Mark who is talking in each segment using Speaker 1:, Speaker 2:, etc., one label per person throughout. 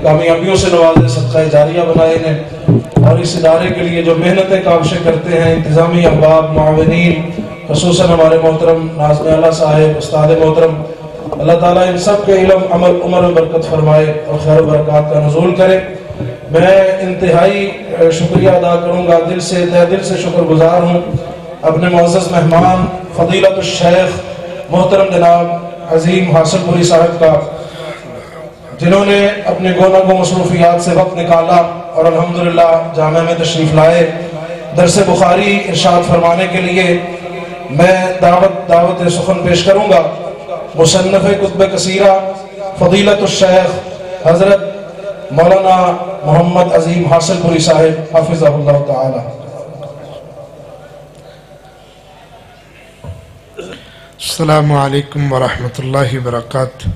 Speaker 1: کامیابیوں سے نوازے، صدقہ جاریہ بنائے انہیں، اور اس ادارے کے لیے جو محنتیں کاوشیں کرتے ہیں انتظامی احباب، معاونین، خصوصاً ہمارے محترم ناظم اعلیٰ صاحب، استاد محترم، اللہ تعالیٰ ان سب کے علم، عمل، عمر میں برکت فرمائے اور خیر و برکات کا نزول کرے۔ میں انتہائی شکریہ ادا کروں گا، دل سے شکر گزار ہوں اپنے معزز مہمان فضیلت الشیخ محترم جناب عظیم حاصل پوری صاحب کا، جنہوں نے اپنے گونہ گو مصروفیات سے وقت نکالا اور الحمدللہ جامعہ میں تشریف لائے درس بخاری ارشاد فرمانے کے لیے۔ میں دعوت سخن پیش کروں گا مصنف کتب کثیرہ فضیلت الشیخ حضرت مولانا محمد عظیم حاصل پوری صاحب حافظہ اللہ تعالی۔
Speaker 2: السلام علیکم ورحمۃ اللہ وبرکاتہ۔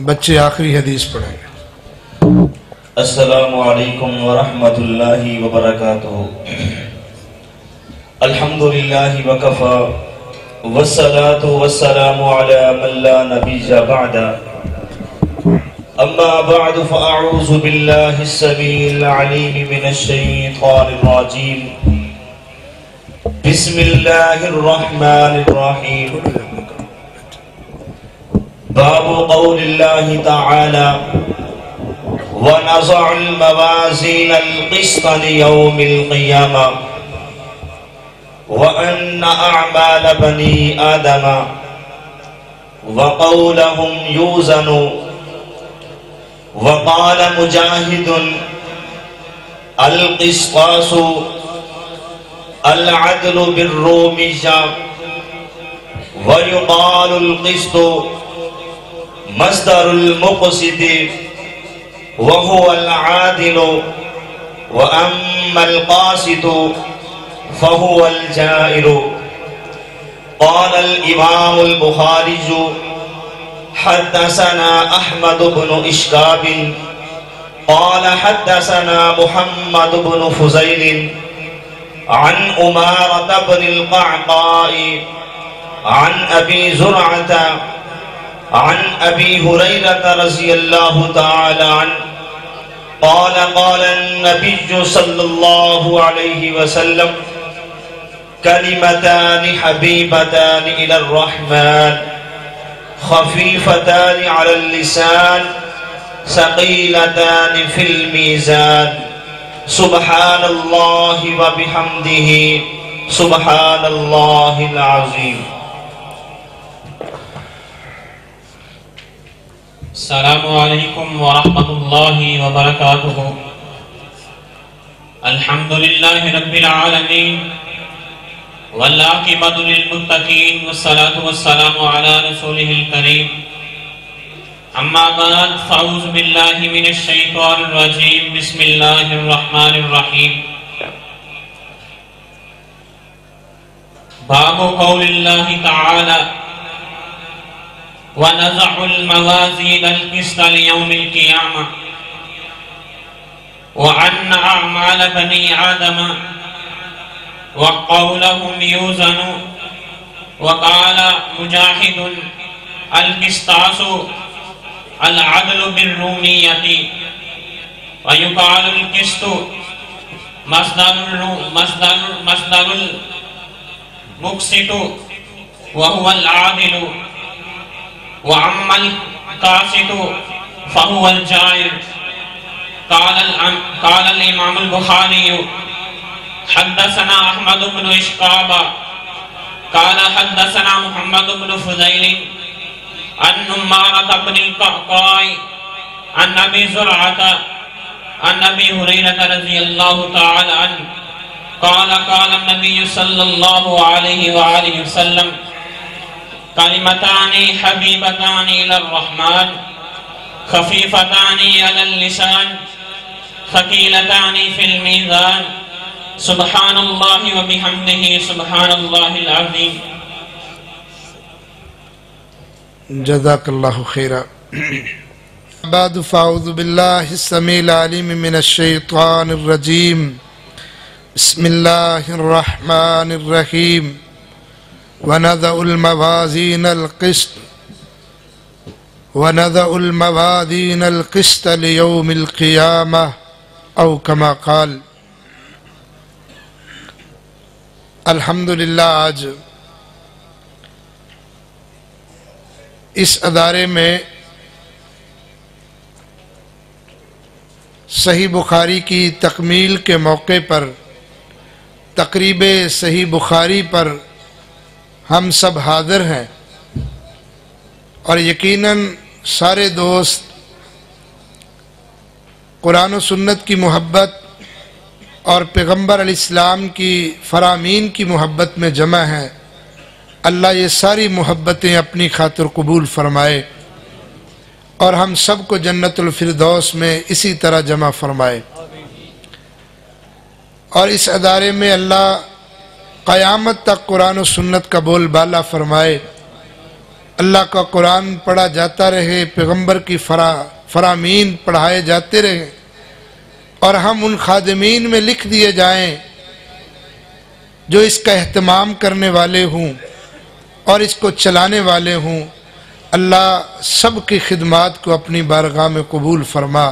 Speaker 2: بچے آخری حدیث پڑھیں۔
Speaker 3: السلام علیکم ورحمۃ اللہ وبرکاتہ۔ الحمدللہ وکفا والصلاة والسلام علی من لا نبی بعد، اما بعد فاعوذ باللہ السمیع العلیم من الشیطان الرجیم، بسم اللہ الرحمن الرحیم۔ باب قول اللہ تعالی وَنَضَعُ الْمَوَازِينَ الْقِسْطَ لِيَوْمِ الْقِيَامَةِ وَأَنَّ أَعْمَالَ بَنِي آدَمَ وَقَوْلَهُمْ يُوزَنُ۔ وقال مجاهد القسطاس العدل بالرومية، ويقال القسط مصدر المقسط وهو العادل، وأما القاسط فهو الجائر۔ قال الإمام البخاري حدثنا أحمد بن إشكاب قال حدثنا محمد بن فزيل عن أمارة بن القعقاع عن أبي زرعة عن أبي هريرة رضي الله تعالى عنه قال قال النبي صلى الله عليه وسلم كلمتان حبيبتان إلى الرحمن خفيفتان على اللسان ثقيلتان في الميزان، سبحان الله وبحمده سبحان الله العظيم۔
Speaker 4: السلام علیکم ورحمۃ اللہ وبرکاتہ۔ الحمد للہ رب العالمین والعاقبۃ للمتقین والصلاة والسلام علی رسولہ الکریم، اما بعد فاعوذ باللہ من الشیطان الرجیم، بسم اللہ الرحمن الرحیم۔ باب قول اللہ تعالی وَنَضَعُ الْمَوَازِينَ الْقِسْطَ لِيَوْمِ الْقِيَامَةِ وَأَنَّ أَعْمَالَ بَنِي آدَمَ وَقَوْلَهُمْ يُوزَنُ۔ وقال مجاهد القسطاس العدل بالرومية، ويقال القسط مصدر المقسط وهو العادل، وأما القاسط فهو الجائر۔ قال الإمام البخاري حدثنا أحمد بن إشقاب قال حدثنا محمد بن فضيل عن أمارة بن القعقاع عن أبي زرعة عن أبي هريرة رضي الله تعالى عنه قال قال النبي صلى الله عليه وآله وسلم كلمتان حبيبتان إلى الرحمن خفيفتان على اللسان ثقيلتان في الميزان، سبحان الله وبحمده سبحان الله العظيم۔
Speaker 2: جزاک اللہ خیرا۔ بعد فاعوذ باللہ السمیع العلیم من الشیطان الرجیم، بسم اللہ الرحمن الرحیم۔ وَنَضَعُ الْمَوَازِينَ الْقِسْطَ ونضع الموازین القسط لیوم القیامہ او کما قال۔ الحمدللہ آج اس ادارے میں صحیح بخاری کی تکمیل کے موقع پر تقریب صحیح بخاری پر ہم سب حاضر ہیں، اور یقیناً سارے دوست قرآن و سنت کی محبت اور پیغمبر علیہ السلام کی فرامین کی محبت میں جمع ہیں۔ اللہ یہ ساری محبتیں اپنی خاطر قبول فرمائے اور ہم سب کو جنت الفردوس میں اسی طرح جمع فرمائے، اور اس ادارے میں اللہ قیامت تک قرآن و سنت کا بول بالا فرمائے۔ اللہ کا قرآن پڑھا جاتا رہے، پیغمبر کی فرامین پڑھائے جاتے رہیں، اور ہم ان خادمین میں لکھ دیے جائیں جو اس کا اہتمام کرنے والے ہوں اور اس کو چلانے والے ہوں۔ اللہ سب کی خدمات کو اپنی بارگاہ میں قبول فرما۔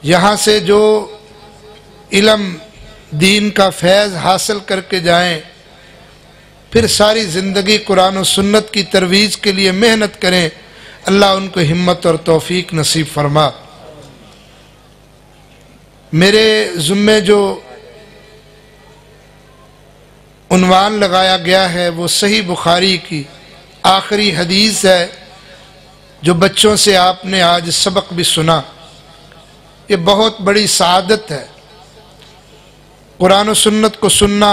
Speaker 2: یہاں سے جو علم دین کا فیض حاصل کر کے جائیں، پھر ساری زندگی قرآن و سنت کی ترویج کے لیے محنت کریں، اللہ ان کو ہمت اور توفیق نصیب فرما۔ میرے ذمے جو عنوان لگایا گیا ہے وہ صحیح بخاری کی آخری حدیث ہے، جو بچوں سے آپ نے آج سبق بھی سنا۔ یہ بہت بڑی سعادت ہے، قرآن و سنت کو سننا،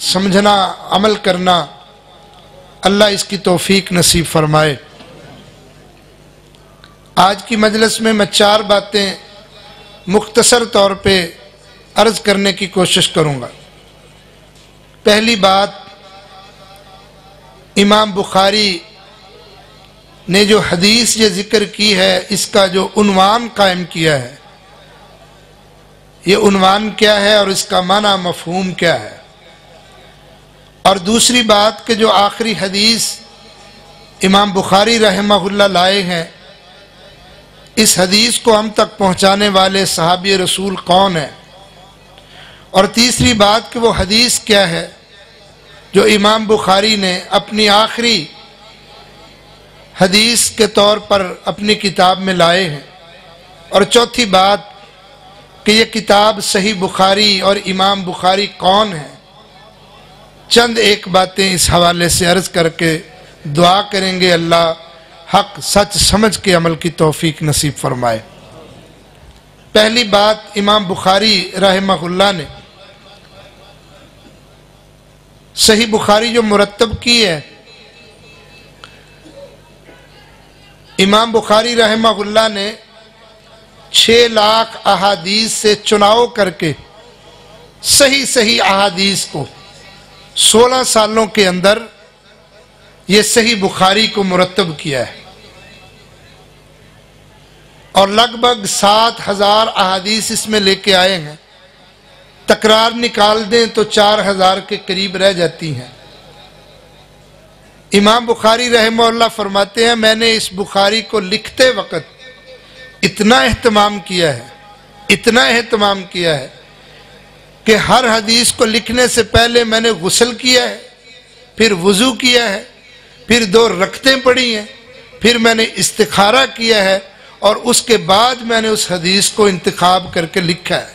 Speaker 2: سمجھنا، عمل کرنا۔ اللہ اس کی توفیق نصیب فرمائے۔ آج کی مجلس میں 4 باتیں مختصر طور پہ عرض کرنے کی کوشش کروں گا۔ پہلی بات، امام بخاری نے جو حدیث یہ ذکر کی ہے، اس کا جو عنوان قائم کیا ہے، یہ عنوان کیا ہے اور اس کا معنی مفہوم کیا ہے۔ اور دوسری بات کہ جو آخری حدیث امام بخاری رحمہ اللہ لائے ہیں، اس حدیث کو ہم تک پہنچانے والے صحابی رسول کون ہیں۔ اور تیسری بات کہ وہ حدیث کیا ہے جو امام بخاری نے اپنی آخری حدیث کے طور پر اپنی کتاب میں لائے ہیں۔ اور چوتھی بات کہ یہ کتاب صحیح بخاری اور امام بخاری کون ہیں۔ چند ایک باتیں اس حوالے سے عرض کر کے دعا کریں گے، اللہ حق سچ سمجھ کے عمل کی توفیق نصیب فرمائے۔ پہلی بات، امام بخاری رحمہ اللہ نے صحیح بخاری جو مرتب کی ہے، امام بخاری رحمہ اللہ نے 6 لاکھ احادیث سے چناؤ کر کے صحیح احادیث کو 16 سالوں کے اندر یہ صحیح بخاری کو مرتب کیا ہے، اور لگ بھگ 7000 احادیث اس میں لے کے آئے ہیں۔ تکرار نکال دیں تو 4000 کے قریب رہ جاتی ہیں۔ امام بخاری رحمہ اللہ فرماتے ہیں، میں نے اس بخاری کو لکھتے وقت اتنا اہتمام کیا ہے کہ ہر حدیث کو لکھنے سے پہلے میں نے غسل کیا ہے، پھر وضو کیا ہے، پھر 2 رکعتیں پڑھی ہیں، پھر میں نے استخارہ کیا ہے، اور اس کے بعد میں نے اس حدیث کو انتخاب کر کے لکھا ہے۔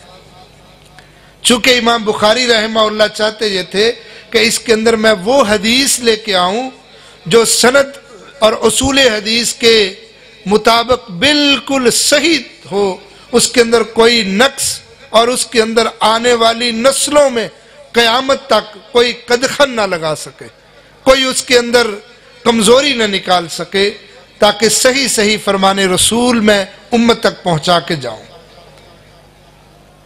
Speaker 2: چونکہ امام بخاری رحمہ اللہ چاہتے یہ تھے کہ اس کے اندر میں وہ حدیث لے کے آؤں جو سند اور اصول حدیث کے مطابق بالکل صحیح ہو، اس کے اندر کوئی نقص اور اس کے اندر آنے والی نسلوں میں قیامت تک کوئی قدخن نہ لگا سکے، کوئی اس کے اندر کمزوری نہ نکال سکے، تاکہ صحیح فرمان رسول میں امت تک پہنچا کے جاؤں۔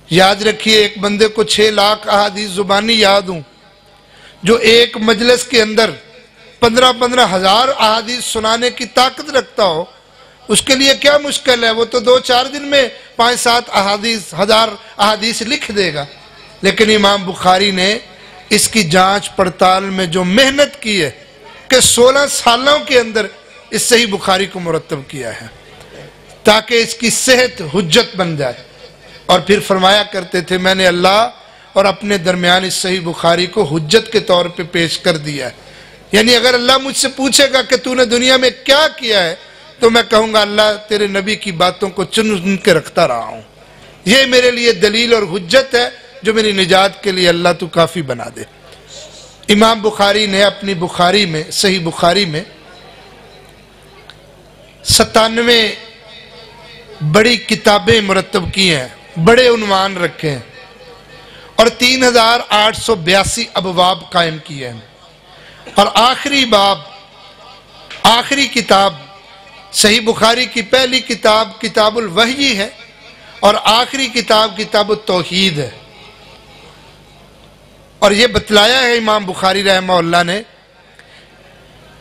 Speaker 2: یاد رکھیے، ایک بندے کو 6 لاکھ احادیث زبانی یاد ہوں، جو ایک مجلس کے اندر 15 ہزار احادیث سنانے کی طاقت رکھتا ہو، اس کے لیے کیا مشکل ہے؟ وہ تو 2-4 دن میں 5-7 ہزار احادیث لکھ دے گا۔ لیکن امام بخاری نے اس کی جانچ پڑتال میں جو محنت کی ہے کہ 16 سالوں کے اندر اس صحیح بخاری کو مرتب کیا ہے تاکہ اس کی صحت حجت بن جائے۔ اور پھر فرمایا کرتے تھے میں نے اللہ اور اپنے درمیان اس صحیح بخاری کو حجت کے طور پہ پیش کر دیا ہے، یعنی اگر اللہ مجھ سے پوچھے گا کہ تو نے دنیا میں کیا کیا ہے تو میں کہوں گا اللہ تیرے نبی کی باتوں کو چن کے رکھتا رہا ہوں، یہ میرے لیے دلیل اور حجت ہے جو میری نجات کے لیے اللہ تو کافی بنا دے۔ امام بخاری نے اپنی بخاری میں صحیح بخاری میں 97 بڑی کتابیں مرتب کی ہیں، بڑے عنوان رکھے ہیں اور 3882 ابواب قائم کیے ہیں، اور آخری کتاب صحیح بخاری کی پہلی کتاب کتاب الوحی ہے اور آخری کتاب کتاب التوحید ہے۔ اور یہ بتلایا ہے امام بخاری رحمہ اللہ نے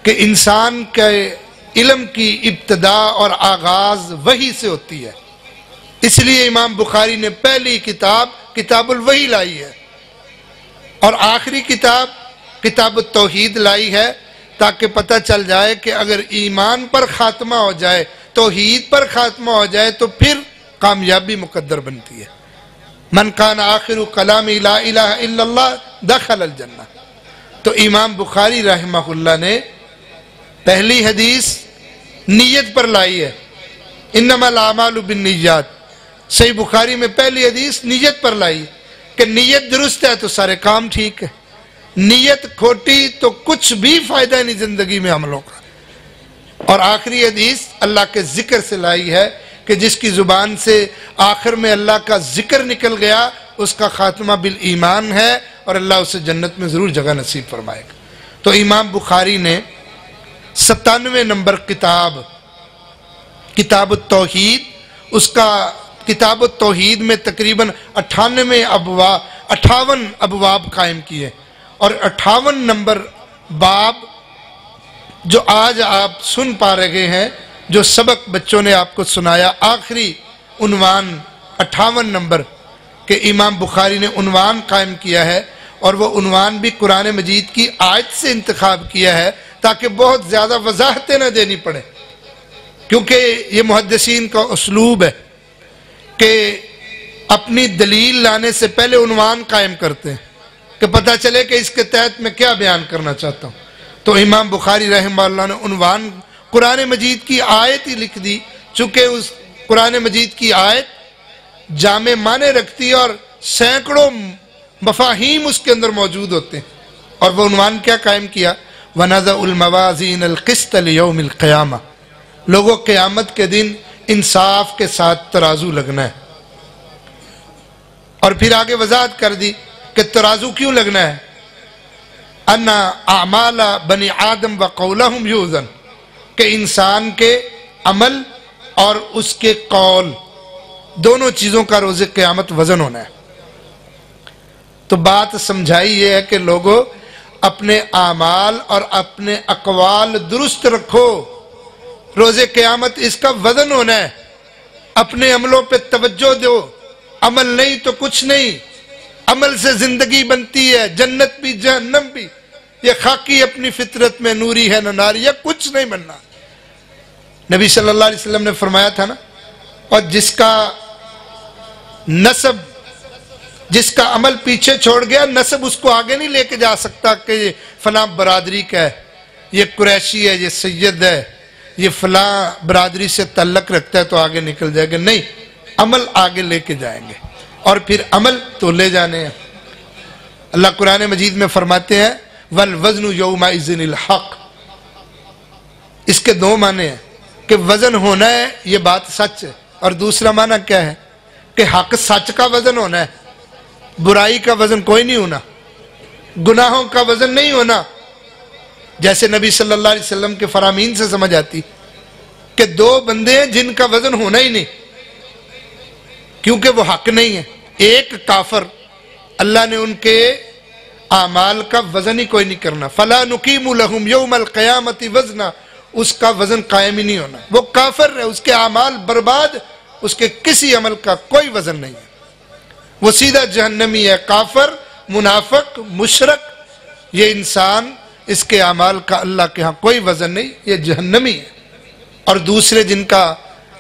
Speaker 2: کہ انسان کے علم کی ابتدا اور آغاز وحی سے ہوتی ہے، اس لیے امام بخاری نے پہلی کتاب کتاب الوحی لائی ہے اور آخری کتاب کتاب التوحید لائی ہے تاکہ پتہ چل جائے کہ اگر ایمان پر خاتمہ ہو جائے، توحید پر خاتمہ ہو جائے تو پھر کامیابی مقدر بنتی ہے۔ من کان آخر کلام لا الہ الا اللہ دخل الجنہ۔ تو امام بخاری رحمہ اللہ نے پہلی حدیث نیت پر لائی ہے، انما الاعمال بالنیات۔ صحیح بخاری میں پہلی حدیث نیت پر لائی ہے کہ نیت درست ہے تو سارے کام ٹھیک ہے، نیت کھوٹی تو کچھ بھی فائدہ نہیں زندگی میں عملوں کا۔ اور آخری حدیث اللہ کے ذکر سے لائی ہے کہ جس کی زبان سے آخر میں اللہ کا ذکر نکل گیا اس کا خاتمہ بالایمان ہے اور اللہ اسے جنت میں ضرور جگہ نصیب فرمائے گا۔ تو امام بخاری نے 97 نمبر کتاب التوحید، اس کا کتاب التوحید میں تقریباً 58 ابواب قائم کیے اور 58 نمبر باب جو آج آپ سن پا رہے ہیں، جو سبق بچوں نے آپ کو سنایا، آخری عنوان 58 نمبر کہ امام بخاری نے عنوان قائم کیا ہے اور وہ عنوان بھی قرآن مجید کی آیت سے انتخاب کیا ہے تاکہ بہت زیادہ وضاحتیں نہ دینی پڑے، کیونکہ یہ محدثین کا اسلوب ہے کہ اپنی دلیل لانے سے پہلے عنوان قائم کرتے ہیں کہ پتہ چلے کہ اس کے تحت میں کیا بیان کرنا چاہتا ہوں۔ تو امام بخاری رحمہ اللہ نے عنوان قرآن مجید کی آیت ہی لکھ دی، چونکہ اس قرآن مجید کی آیت جامع معنی رکھتی ہے اور سینکڑوں مفاہیم اس کے اندر موجود ہوتے ہیں۔ اور وہ عنوان کیا قائم کیا؟ وَنَضَعُ الْمَوَازِينَ الْقِسْطَ لِيَوْمِ الْقِيَامَةِ۔ لوگوں قیامت کے دن انصاف کے ساتھ ترازو لگنا ہے۔ اور پھر آگے وضاحت کر دی کہ ترازو کیوں لگنا ہے؟ اَنَّ أَعْمَالَ بَنِي آدم وَقَوْلَهُمْ يُوزَنُ، کہ انسان کے عمل اور اس کے قول دونوں چیزوں کا روز قیامت وزن ہونا ہے۔ تو بات سمجھائی یہ ہے کہ لوگوں اپنے اعمال اور اپنے اقوال درست رکھو، روز قیامت اس کا وزن ہونا ہے، اپنے عملوں پہ توجہ دو، عمل نہیں تو کچھ نہیں، عمل سے زندگی بنتی ہے، جنت بھی جہنم بھی، یہ خاکی اپنی فطرت میں نوری ہے نہ ناری، یا کچھ نہیں بننا۔ نبی صلی اللہ علیہ وسلم نے فرمایا تھا نا، اور جس کا نسب، جس کا عمل پیچھے چھوڑ گیا، نسب اس کو آگے نہیں لے کے جا سکتا کہ یہ فلاں برادری کا ہے، یہ قریشی ہے، یہ سید ہے، یہ فلاں برادری سے تعلق رکھتا ہے تو آگے نکل جائے گا، نہیں، عمل آگے لے کے جائیں گے اور پھر عمل تو لے جانے ہیں۔ اللہ قرآن مجید میں فرماتے ہیں وَالْوَزْنُ يَوْمَئِذٍ الْحَقُّ۔ اس کے دو معنی ہیں کہ وزن ہونا ہے، یہ بات سچ ہے، اور دوسرا معنی کیا ہے کہ حق سچ کا وزن ہونا ہے، برائی کا وزن کوئی نہیں ہونا، گناہوں کا وزن نہیں ہونا۔ جیسے نبی صلی اللہ علیہ وسلم کے فرامین سے سمجھ آتی کہ دو بندے ہیں جن کا وزن ہونا ہی نہیں کیونکہ وہ حق نہیں ہے۔ ایک کافر، اللہ نے ان کے اعمال کا وزن ہی کوئی نہیں کرنا، فَلَا نُقِيمُ لَهُمْ يَوْمَ الْقِيَامَةِ وَزْنًا، اس کا وزن قائم ہی نہیں ہونا، وہ کافر ہے، اس کے اعمال برباد، اس کے کسی عمل کا کوئی وزن نہیں ہے، وہ سیدھا جہنمی ہے، کافر، منافق، مشرک، یہ انسان، اس کے اعمال کا اللہ کے ہاں کوئی وزن نہیں، یہ جہنمی ہے۔ اور دوسرے جن کا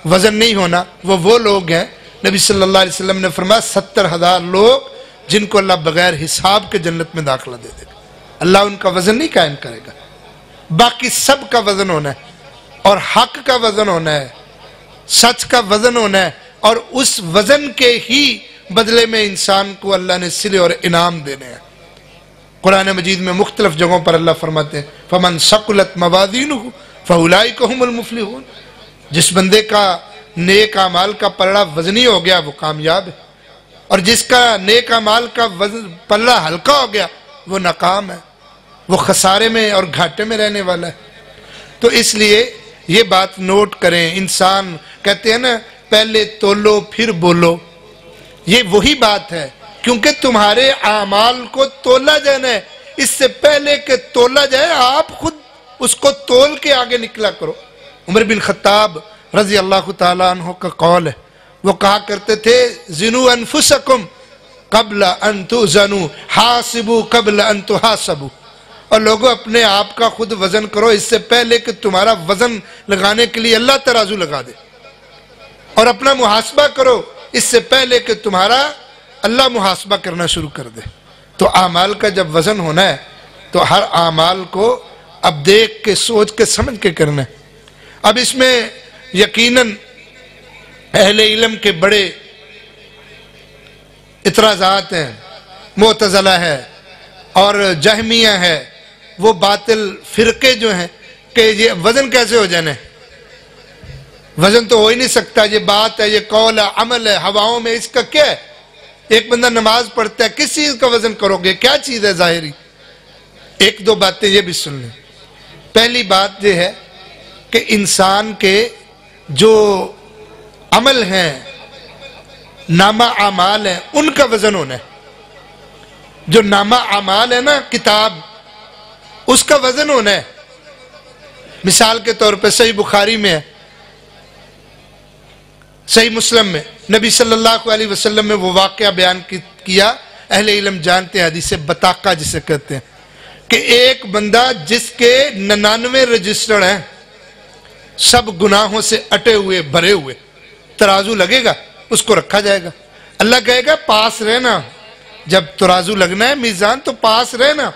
Speaker 2: وزن نہیں ہونا وہ لوگ ہیں، نبی صلی اللہ علیہ وسلم نے فرمایا 70,000 لوگ جن کو اللہ بغیر حساب کے جنت میں داخلہ دے دے گا۔ اللہ ان کا وزن نہیں قائم کرے گا، باقی سب کا وزن ہونا ہے، اور حق کا وزن ہونا ہے، سچ کا وزن ہونا ہے، اور اس وزن کے ہی بدلے میں انسان کو اللہ نے صلے اور انعام دینے ہیں۔ قرآن مجید میں مختلف جگہوں پر اللہ فرماتے ہیں فَمَنْ ثَقُلَتْ مَوَازِينُهُ فَأُولَئِكَ هُمُ الْمُفْلِحُونَ، جس بندے کا نیک اعمال کا پلڑا وزنی ہو گیا وہ کامیاب ہے، اور جس کا نیک اعمال کا پلڑا ہلکا ہو گیا وہ ناکام ہے، وہ خسارے میں اور گھاٹے میں رہنے والا ہے۔ تو اس لیے یہ بات نوٹ کریں، انسان کہتے ہیں نا پہلے تولو پھر بولو، یہ وہی بات ہے، کیونکہ تمہارے اعمال کو تولا جانا ہے، اس سے پہلے کہ تولا جائے آپ خود اس کو تول کے آگے نکلا کرو۔ عمر بن خطاب رضی اللہ تعالیٰ عنہ کا قول ہے، وہ کہا کرتے تھے زنوا انفسکم قبل ان تزنوا حاسبوا قبل ان تحاسبوا، اور لوگوں اپنے آپ کا خود وزن کرو اس سے پہلے کہ تمہارا وزن لگانے کے لیے اللہ ترازو لگا دے، اور اپنا محاسبہ کرو اس سے پہلے کہ تمہارا اللہ محاسبہ کرنا شروع کر دے۔ تو اعمال کا جب وزن ہونا ہے تو ہر اعمال کو اب دیکھ کے سوچ کے سمجھ کے کرنا ہے۔ اب اس میں یقیناً اہل علم کے بڑے اعتراضات ہیں، معتزلہ ہے اور جہمیہ ہے، وہ باطل فرقے جو ہیں کہ یہ وزن کیسے ہو جانا ہے، وزن تو ہو ہی نہیں سکتا، یہ بات ہے، یہ قول ہے، عمل ہے، ہواؤں میں اس کا کیا ہے؟ ایک بندہ نماز پڑھتا ہے، کس چیز کا وزن کرو گے؟ کیا چیز ہے ظاہری؟ ایک دو باتیں یہ بھی سن لیں۔ پہلی بات یہ ہے کہ انسان کے جو عمل ہیں، نامہ اعمال ہیں، ان کا وزن ہونا ہے۔ جو نامہ اعمال ہے نا کتاب، اس کا وزن ہونا ہے۔ مثال کے طور پہ صحیح بخاری میں ہے، صحیح مسلم میں نبی صلی اللہ علیہ وسلم میں وہ واقعہ بیان کیا، اہل علم جانتے ہیں، حدیث بطاقہ جسے کہتے ہیں، کہ ایک بندہ جس کے 99 رجسٹر ہیں، سب گناہوں سے اٹے ہوئے بھرے ہوئے، ترازو لگے گا اس کو رکھا جائے گا، اللہ کہے گا پاس رہنا، جب ترازو لگنا ہے میزان تو پاس رہنا،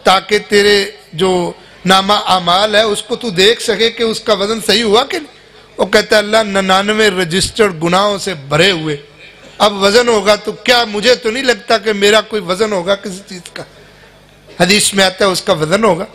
Speaker 2: تاکہ تیرے جو نامہ اعمال ہے اس کو تو دیکھ سکے کہ اس کا وزن صحیح ہوا کہ نہیں۔ وہ کہتا ہے اللہ 99 رجسٹرڈ گناہوں سے بھرے ہوئے، اب وزن ہوگا تو کیا مجھے تو نہیں لگتا کہ میرا کوئی وزن ہوگا کسی چیز کا۔ حدیث میں آتا ہے اس کا وزن ہوگا،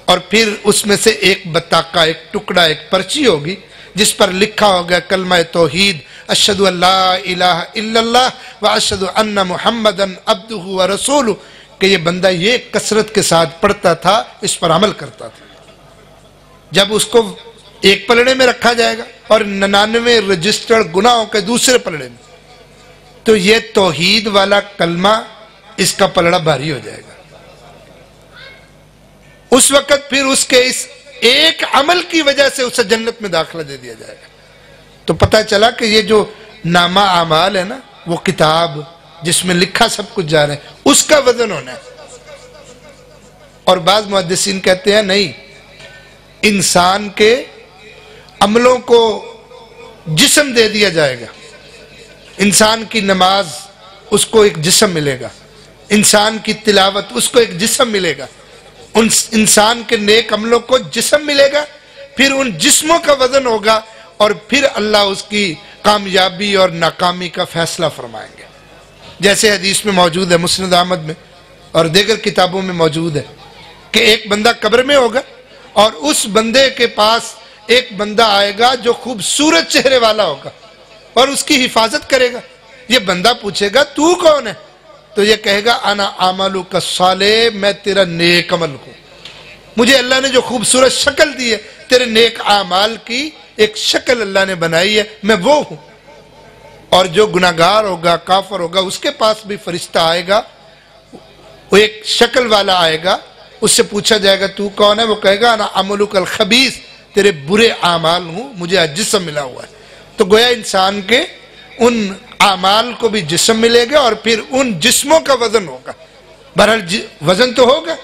Speaker 2: اور پھر اس میں سے ایک بطاقہ، ایک ٹکڑا، ایک پرچی ہوگی جس پر لکھا ہوگا کلمہ توحید اشہد ان لا الہ الا اللہ و اشہد ان محمدًا عبدہ و رسولہ، کہ یہ بندہ یہ کثرت کے ساتھ پڑھتا تھا، اس پر عمل کرتا تھا۔ جب اس کو ایک پلڑے میں رکھا جائے گا اور 99 رجسٹرڈ گناہوں کے دوسرے پلڑے میں، تو یہ توحید والا کلمہ اس کا پلڑا بھاری ہو جائے گا۔ اس وقت پھر اس کے اس ایک عمل کی وجہ سے اسے جنت میں داخلہ دے دیا جائے گا۔ تو پتہ چلا کہ یہ جو نامہ اعمال ہے نا، وہ کتاب جس میں لکھا سب کچھ جا رہا ہے، اس کا وزن ہونا ہے۔ اور بعض محدثین کہتے ہیں نہیں، انسان کے عملوں کو جسم دے دیا جائے گا، انسان کی نماز اس کو ایک جسم ملے گا، انسان کی تلاوت اس کو ایک جسم ملے گا، انسان کے نیک عملوں کو جسم ملے گا، پھر ان جسموں کا وزن ہوگا، اور پھر اللہ اس کی کامیابی اور ناکامی کا فیصلہ فرمائیں گے۔ جیسے حدیث میں موجود ہے، مسند احمد میں اور دیگر کتابوں میں موجود ہے، کہ ایک بندہ قبر میں ہوگا اور اس بندے کے پاس ایک بندہ آئے گا جو خوبصورت چہرے والا ہوگا اور اس کی حفاظت کرے گا۔ یہ بندہ پوچھے گا تو کون ہے؟ تو یہ کہے گا انا عملک الصالح، میں تیرا نیک عمل ہوں، مجھے اللہ نے جو خوبصورت شکل دی ہے، تیرے نیک اعمال کی ایک شکل اللہ نے بنائی ہے، میں وہ ہوں۔ اور جو گناہگار ہوگا، کافر ہوگا، اس کے پاس بھی فرشتہ آئے گا، وہ ایک شکل والا آئے گا، اس سے پوچھا جائے گا تو کون ہے؟ وہ کہے گا انا عملک الخبیث، تیرے برے اعمال ہوں، مجھے جسم ملا ہوا ہے۔ تو گویا انسان کے ان اعمال کو بھی جسم ملے گا، اور پھر ان جسموں کا وزن ہوگا۔ بہرحال وزن تو ہوگا،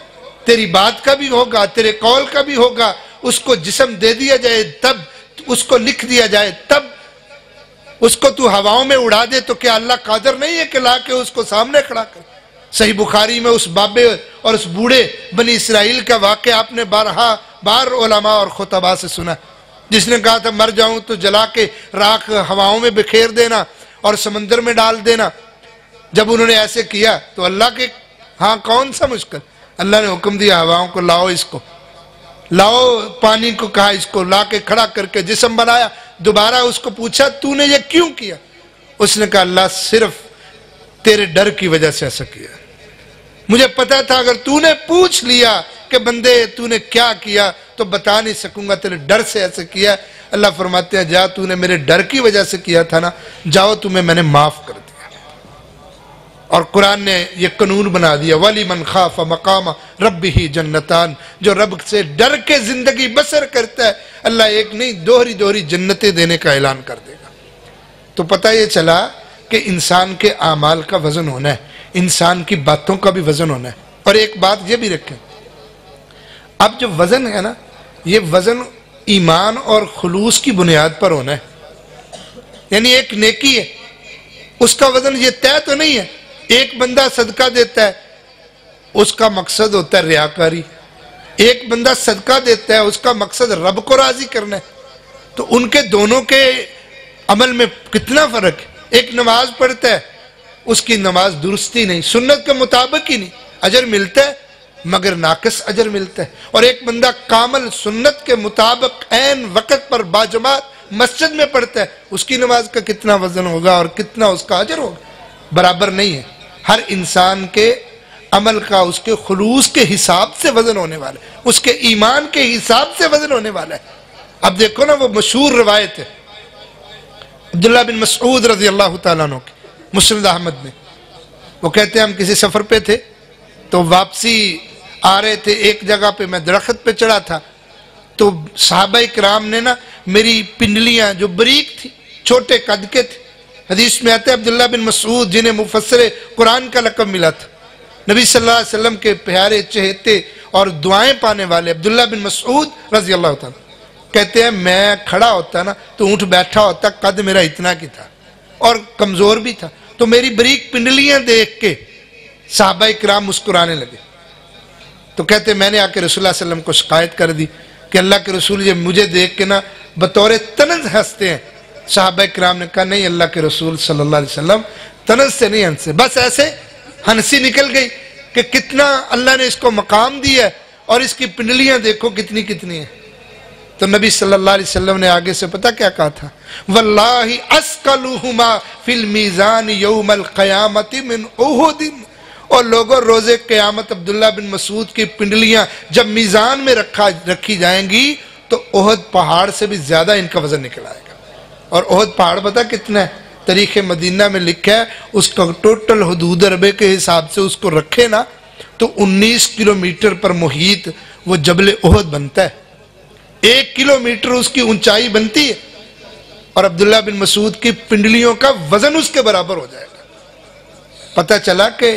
Speaker 2: تیری بات کا بھی ہوگا، تیرے قول کا بھی ہوگا، اس کو جسم دے دیا جائے تب، اس کو لکھ دیا جائے تب، اس کو تو ہواؤں میں اڑا دے تو کیا اللہ قادر نہیں ہے کہ لا کے اس کو سامنے کھڑا کر؟ صحیح بخاری میں اس بابے اور اس بوڑھے بنی اسرائیل کا واقعہ آپ نے بار علماء اور خطباء سے سنا، جس نے کہا تھا مر جاؤں تو جلا کے راکھ ہواؤں میں بکھیر دینا اور سمندر میں ڈال دینا۔ جب انہوں نے ایسے کیا تو اللہ کے ہاں کون سا مشکل، اللہ نے حکم دیا ہواؤں کو لاؤ، اس کو لاؤ، پانی کو کہا اس کو لا کے کھڑا کر کے جسم بنایا۔ دوبارہ اس کو پوچھا تو نے یہ کیوں کیا؟ اس نے کہا اللہ صرف تیرے ڈر کی وجہ سے ایسا کیا، مجھے پتا تھا اگر تو نے پوچھ لیا کہ بندے تو نے کیا کیا تو بتا نہیں سکوں گا، تیرے ڈر سے ایسا کیا۔ اللہ فرماتے ہیں جا تو نے میرے ڈر کی وجہ سے کیا تھا نا، جاؤ تمہیں میں نے معاف کر دیا۔ اور قرآن نے یہ قانون بنا دیا وَلِمَنْ خَافَ مَقَامَ رَبِّهِ جنتان، جو رب سے ڈر کے زندگی بسر کرتا ہے اللہ ایک نہیں دوہری جنتیں دینے کا اعلان کر دے گا۔ تو پتہ یہ چلا کہ انسان کے اعمال کا وزن ہونا ہے، انسان کی باتوں کا بھی وزن ہونا ہے۔ اور ایک بات یہ بھی رکھیں، اب جو وزن ہے نا، یہ وزن ایمان اور خلوص کی بنیاد پر ہونا ہے۔ یعنی ایک نیکی ہے، اس کا وزن یہ طے تو نہیں ہے، ایک بندہ صدقہ دیتا ہے اس کا مقصد ہوتا ہے ریاکاری، ایک بندہ صدقہ دیتا ہے اس کا مقصد رب کو راضی کرنا ہے، تو ان کے دونوں کے عمل میں کتنا فرق ہے۔ ایک نماز پڑھتا ہے اس کی نماز درستی نہیں، سنت کے مطابق ہی نہیں، اجر ملتا ہے مگر ناقص اجر ملتا ہے، اور ایک بندہ کامل سنت کے مطابق عین وقت پر باجماعت مسجد میں پڑھتا ہے، اس کی نماز کا کتنا وزن ہوگا اور کتنا اس کا اجر ہوگا، برابر نہیں ہے۔ ہر انسان کے عمل کا اس کے خلوص کے حساب سے وزن ہونے والا ہے، اس کے ایمان کے حساب سے وزن ہونے والا ہے۔ اب دیکھو نا وہ مشہور روایت ہے عبداللہ بن مسعود رضی اللہ تعالیٰ عنہ کی، مسند احمد میں، وہ کہتے ہیں ہم کسی سفر پہ تھے تو واپسی آ رہے تھے، ایک جگہ پہ میں درخت پہ چڑھا تھا تو صحابہ کرام نے نا میری پنڈلیاں جو بریک تھی، چھوٹے قد کے تھے، حدیث میں آتا ہے عبداللہ بن مسعود جنہیں مفسر قرآن کا لقب ملا تھا، نبی صلی اللہ علیہ وسلم کے پیارے چہتے اور دعائیں پانے والے عبداللہ بن مسعود رضی اللہ تعالیٰ کہتے ہیں میں کھڑا ہوتا نا تو اونٹ بیٹھا ہوتا، قد میرا اتنا کی تھا اور کمزور بھی تھا، تو میری بریک پنڈلیاں دیکھ کے صحابہ کرام مسکرانے لگے، تو کہتے میں نے آ کے رسول اللہ علیہ وسلم کو شکایت کر دی کہ اللہ کے رسول یہ مجھے دیکھ کے نا بطور طنز ہنستے ہیں۔ صحابہ کرام نے کہا نہیں اللہ کے رسول صلی اللہ علیہ وسلم طنز سے نہیں ہنسے، بس ایسے ہنسی نکل گئی کہ کتنا اللہ نے اس کو مقام دیا ہے اور اس کی پنڈلیاں دیکھو کتنی ہیں۔ تو نبی صلی اللہ علیہ وسلم نے آگے سے پتہ کیا کہا تھا، واللہ اسقلہما فی المیزان یوم القیامت من احد، اور لوگوں روز قیامت عبداللہ بن مسعود کی پنڈلیاں جب میزان میں رکھی جائیں گی تو احد پہاڑ سے بھی زیادہ ان کا وزن نکل آئے گا۔ اور احد پہاڑ پتہ کتنا ہے؟ تاریخ مدینہ میں لکھا ہے اس کا ٹوٹل حدود عربے کے حساب سے اس کو رکھے نا تو 19 کلومیٹر پر محیط وہ جبل احد بنتا ہے، 1 کلومیٹر اس کی اونچائی بنتی ہے، اور عبداللہ بن مسعود کی پنڈلیوں کا وزن اس کے برابر ہو جائے گا۔ پتہ چلا کہ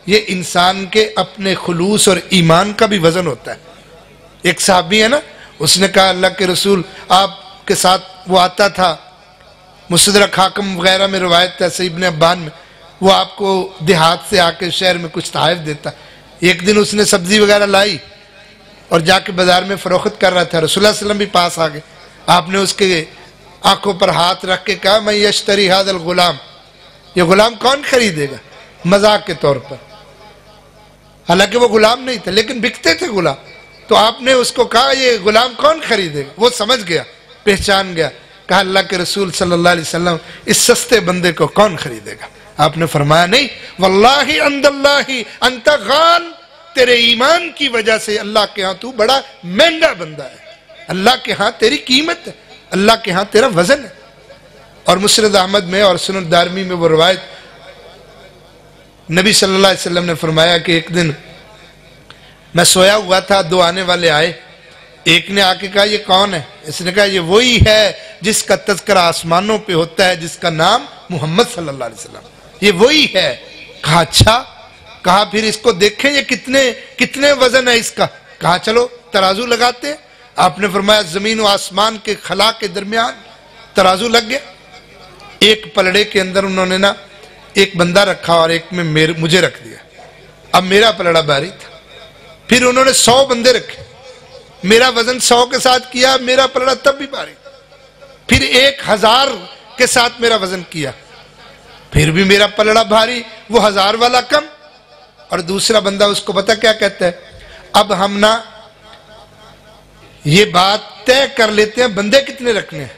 Speaker 2: یہ انسان کے اپنے خلوص اور ایمان کا بھی وزن ہوتا ہے۔ ایک صحابی ہے نا، اس نے کہا اللہ کے رسول آپ کے ساتھ وہ آتا تھا، مستدرک حاکم وغیرہ میں روایت ہے، صحیح ابن ابان میں، وہ آپ کو دیہات سے آ کے شہر میں کچھ تحائف دیتا۔ ایک دن اس نے سبزی وغیرہ لائی اور جا کے بازار میں فروخت کر رہا تھا، رسول اللہ علیہ وسلم بھی پاس آ گئے، آپ نے اس کے آنکھوں پر ہاتھ رکھ کے کہا میں یشتری ھذا الغلام، یہ غلام کون خریدے گا؟ مذاق کے طور پر، حالانکہ وہ غلام نہیں تھا لیکن بکتے تھے غلام، تو آپ نے اس کو کہا یہ غلام کون خریدے گا؟ وہ سمجھ گیا، پہچان گیا، کہا اللہ کے رسول صلی اللہ علیہ وسلم اس سستے بندے کو کون خریدے گا؟ آپ نے فرمایا نہیں، واللہ عند اللہ انت غال، تیرے ایمان کی وجہ سے اللہ کے ہاں تو بڑا مہنگا بندہ ہے، اللہ کے ہاں تیری قیمت ہے، اللہ کے ہاں تیرا وزن ہے۔ اور مسند احمد میں اور سنن دارمی میں وہ روایت، نبی صلی اللہ علیہ وسلم نے فرمایا کہ ایک دن میں سویا ہوا تھا، دو آنے والے آئے، ایک نے آ کے کہا یہ کون ہے؟ اس نے کہا یہ وہی ہے جس کا تذکرہ آسمانوں پہ ہوتا ہے، جس کا نام محمد صلی اللہ علیہ وسلم، یہ وہی ہے۔ کہا اچھا، کہا پھر اس کو دیکھیں یہ کتنے وزن ہے اس کا؟ کہا چلو ترازو لگاتے ہیں۔ آپ نے فرمایا زمین و آسمان کے خلا کے درمیان ترازو لگ گیا. ایک پلڑے کے اندر انہوں نے نا ایک بندہ رکھا اور ایک میں مجھے رکھ دیا. اب میرا پلڑا بھاری تھا. پھر انہوں نے 100 بندے رکھے, میرا وزن 100 کے ساتھ کیا, میرا پلڑا تب بھی بھاری. پھر 1000 کے ساتھ میرا وزن کیا, پھر بھی میرا پلڑا بھاری, وہ 1000 والا کم. اور دوسرا بندہ اس کو پتہ کیا کہتا ہے, اب ہم نا یہ بات طے کر لیتے ہیں بندے کتنے رکھنے ہیں.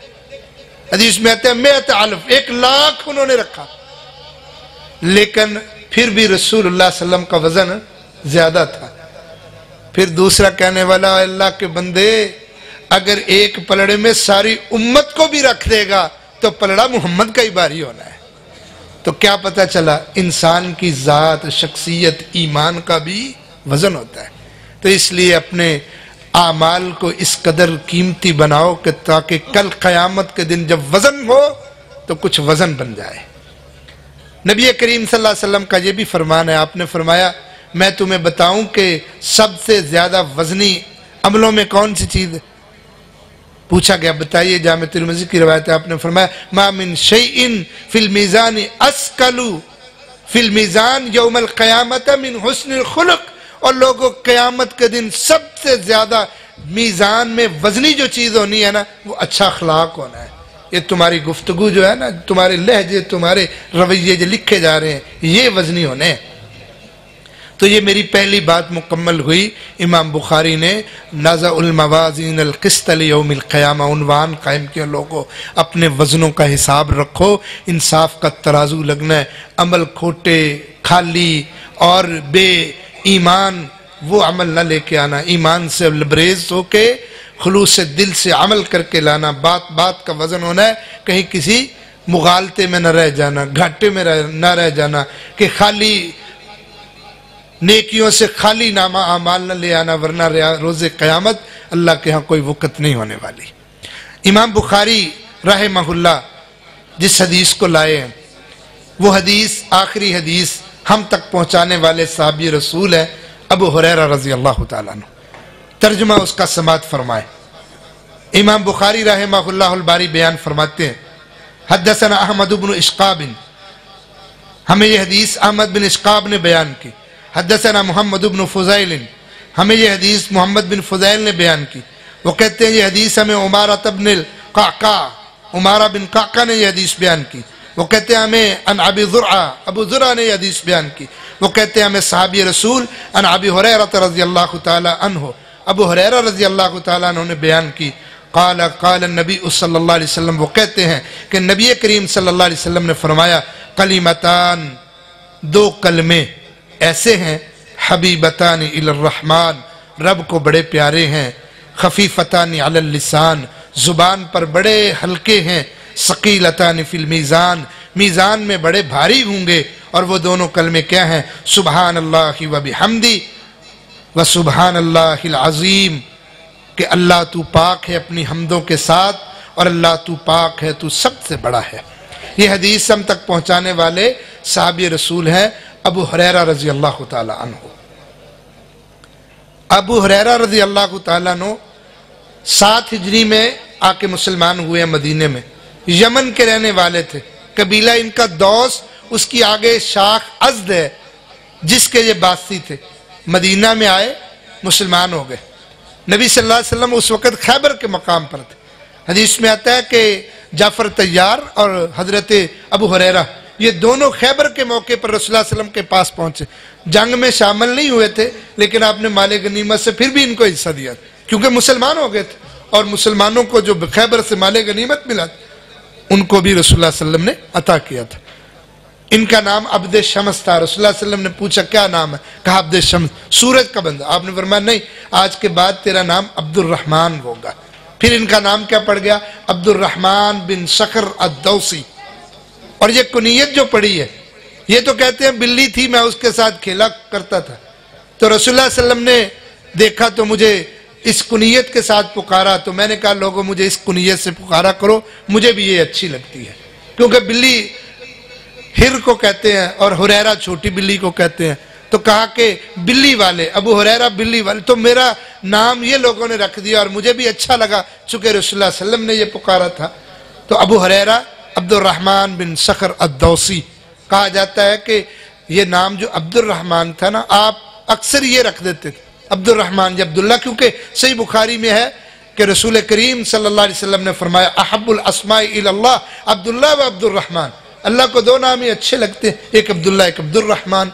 Speaker 2: حدیث میں آتا ہے 100,000, 1,00,000 انہوں نے رکھا, لیکن پھر بھی رسول اللہ صلی اللہ علیہ وسلم کا وزن زیادہ تھا. پھر دوسرا کہنے والا, اللہ کے بندے اگر ایک پلڑے میں ساری امت کو بھی رکھ دے گا تو پلڑا محمد کا ہی بھاری ہونا ہے. تو کیا پتہ چلا, انسان کی ذات, شخصیت, ایمان کا بھی وزن ہوتا ہے. تو اس لیے اپنے اعمال کو اس قدر قیمتی بناؤ کہ تاکہ کل قیامت کے دن جب وزن ہو تو کچھ وزن بن جائے. نبی کریم صلی اللہ علیہ وسلم کا یہ بھی فرمان ہے, آپ نے فرمایا میں تمہیں بتاؤں کہ سب سے زیادہ وزنی عملوں میں کون سی چیز ہے. پوچھا گیا بتائیے, جامع ترمذی کی روایت ہے, آپ نے فرمایا ما من شیء فی المیزان اسقل فی المیزان یوم القیامت من حسن الخلق. اور لوگوں قیامت کے دن سب سے زیادہ میزان میں وزنی جو چیز ہونی ہے نا وہ اچھا اخلاق ہونا ہے. یہ تمہاری گفتگو جو ہے نا, تمہارے لہجے, تمہارے رویے جو لکھے جا رہے ہیں, یہ وزنی ہونے ہیں. تو یہ میری پہلی بات مکمل ہوئی. امام بخاری نے نازع الموازین القسط لیوم القیامہ عنوان قائم کیا, لوگوں اپنے وزنوں کا حساب رکھو, انصاف کا ترازو لگنا ہے. عمل کھوٹے, خالی اور بے ایمان وہ عمل نہ لے کے آنا, ایمان سے لبریز ہو کے خلوص دل سے عمل کر کے لانا. بات بات کا وزن ہونا ہے, کہیں کسی مغالطے میں نہ رہ جانا, گھاٹے میں نہ رہ جانا کہ خالی نیکیوں سے خالی نامہ اعمال نہ لے آنا, ورنہ روز قیامت اللہ کے ہاں کوئی وقت نہیں ہونے والی. امام بخاری رحمہ اللہ جس حدیث کو لائے ہیں وہ حدیث آخری حدیث ہم تک پہنچانے والے صحابی رسول ہیں ابو ہریرہ رضی اللہ تعالیٰ عنہ. ترجمہ اس کا سماعت فرمائے. امام بخاری رحمہ اللہ الباری بیان فرماتے ہیں حدثنا احمد بن اشقاب, ہمیں یہ حدیث احمد بن اشقاب نے بیان کی. حدثنا محمد بن فضیل, ہمیں یہ حدیث محمد بن فضیل نے بیان کی. وہ کہتے ہیں یہ حدیث ہمیں عمارہ بن القعقاع, عمارہ بن قعقاع نے یہ حدیث بیان کی. وہ کہتے ہیں ہمیں ان ابی زرعہ, ابو زرعہ نے یہ حدیث بیان کی. وہ کہتے ہیں ہمیں صحابی رسول ان ابی ہریرہ رضی اللہ تعالی عنہ, ابو ہریرہ رضی اللہ تعالیٰ عنہ نے بیان کی. قال النبی صلی اللہ علیہ وسلم, وہ کہتے ہیں کہ نبی کریم صلی اللہ علیہ وسلم نے فرمایا کلمتان, 2 کلمے ایسے ہیں حبیبتان الی الرحمن, رب کو بڑے پیارے ہیں, خفیفتان علی اللسان, زبان پر بڑے ہلکے ہیں, ثقیلتان فی المیزان, میزان میں بڑے بھاری ہوں گے. اور وہ دونوں کلمے کیا ہیں, سبحان اللہ و بحمدی و سبحان اللہ العظیم, کہ اللہ تو پاک ہے اپنی حمدوں کے ساتھ, اور اللہ تو پاک ہے, تو سب سے بڑا ہے. یہ حدیث ہم تک پہنچانے والے صحابی رسول ہیں ابو ہریرہ رضی اللہ تعالی عنہ. ابو ہریرہ رضی اللہ تعالیٰ عنہ 7 ہجری میں آ کے مسلمان ہوئے ہیں مدینے میں. یمن کے رہنے والے تھے, قبیلہ ان کا دوس, اس کی آگے شاخ ازد ہے جس کے یہ باسی تھے. مدینہ میں آئے, مسلمان ہو گئے. نبی صلی اللہ علیہ وسلم اس وقت خیبر کے مقام پر تھے. حدیث میں آتا ہے کہ جعفر طیار اور حضرت ابو ہریرہ یہ دونوں خیبر کے موقع پر رسول اللہ علیہ وسلم کے پاس پہنچے. جنگ میں شامل نہیں ہوئے تھے, لیکن آپ نے مال غنیمت سے پھر بھی ان کو حصہ دیا کیونکہ مسلمان ہو گئے تھے, اور مسلمانوں کو جو خیبر سے مال غنیمت ملا ان کو بھی رسول اللہ صلی اللہ علیہ وسلم نے عطا کیا تھا. ان کا نام عبد شمس تھا. رسول اللہ صلی اللہ علیہ وسلم نے پوچھا کیا نام ہے, کہا عبد شمس, سورج کا بندہ. آپ نے فرمایا نہیں, آج کے بعد تیرا نام عبد الرحمن ہوگا. پھر ان کا نام کیا پڑ گیا, عبد الرحمن بن صخر الدوسی. اور یہ کنیت جو پڑی ہے, یہ تو کہتے ہیں بلی تھی, میں اس کے ساتھ کھیلا کرتا تھا, تو رسول اللہ صلی اللہ علیہ وسلم نے دیکھا تو مجھے اس کنیت کے ساتھ پکارا, تو میں نے کہا لوگوں مجھے اس کنیت سے پکارا کرو, مجھے بھی یہ اچھی لگتی ہے. کیونکہ بلی ہر کو کہتے ہیں اور ہریرہ چھوٹی بلی کو کہتے ہیں, تو کہا کہ بلی والے، ابو ہریرہ بلی والے، تو میرا نام یہ لوگوں نے رکھ دیا اور مجھے بھی اچھا لگا چونکہ رسول اللہ صلی اللہ علیہ وسلم نے یہ پکارا تھا۔ تو ابو ہریرہ عبد الرحمن بن صخر الدوسی کہا جاتا ہے کہ یہ نام جو عبد الرحمن تھا نا، آپ اکثر یہ رکھ دیتے تھے عبد الرحمن یا عبداللہ، کیونکہ صحیح بخاری میں ہے کہ رسول کریم صلی اللہ علیہ وسلم نے فرمایا احب الاسماء الی اللہ عبداللہ و عبد الرحمن، اللہ کو دو نام ہی اچھے لگتے ہیں، ایک عبداللہ ایک عبد الرحمن۔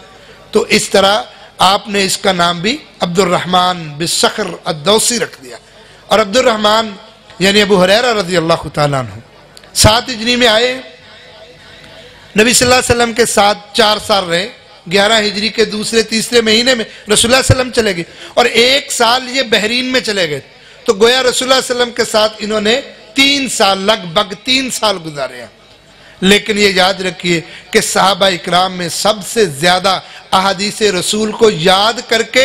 Speaker 2: تو اس طرح آپ نے اس کا نام بھی عبد الرحمن بن صخر الدوسی رکھ دیا۔ اور عبد الرحمن یعنی ابو ہریرہ رضی اللہ تعالیٰ عنہ 7 ہجری میں آئے، نبی صلی اللہ علیہ وسلم کے ساتھ 4 سال رہے، 11 ہجری کے دوسرے تیسرے مہینے میں رسول اللہ صلی اللہ علیہ وسلم چلے گئے اور 1 سال یہ بحرین میں چلے گئے، تو گویا رسول اللہ صلی اللہ علیہ وسلم کے ساتھ انہوں نے 3 سال لگ بھگ 3 سال گزارے ہیں۔ لیکن یہ یاد رکھیے کہ صحابہ اکرام میں سب سے زیادہ احادیث رسول کو یاد کر کے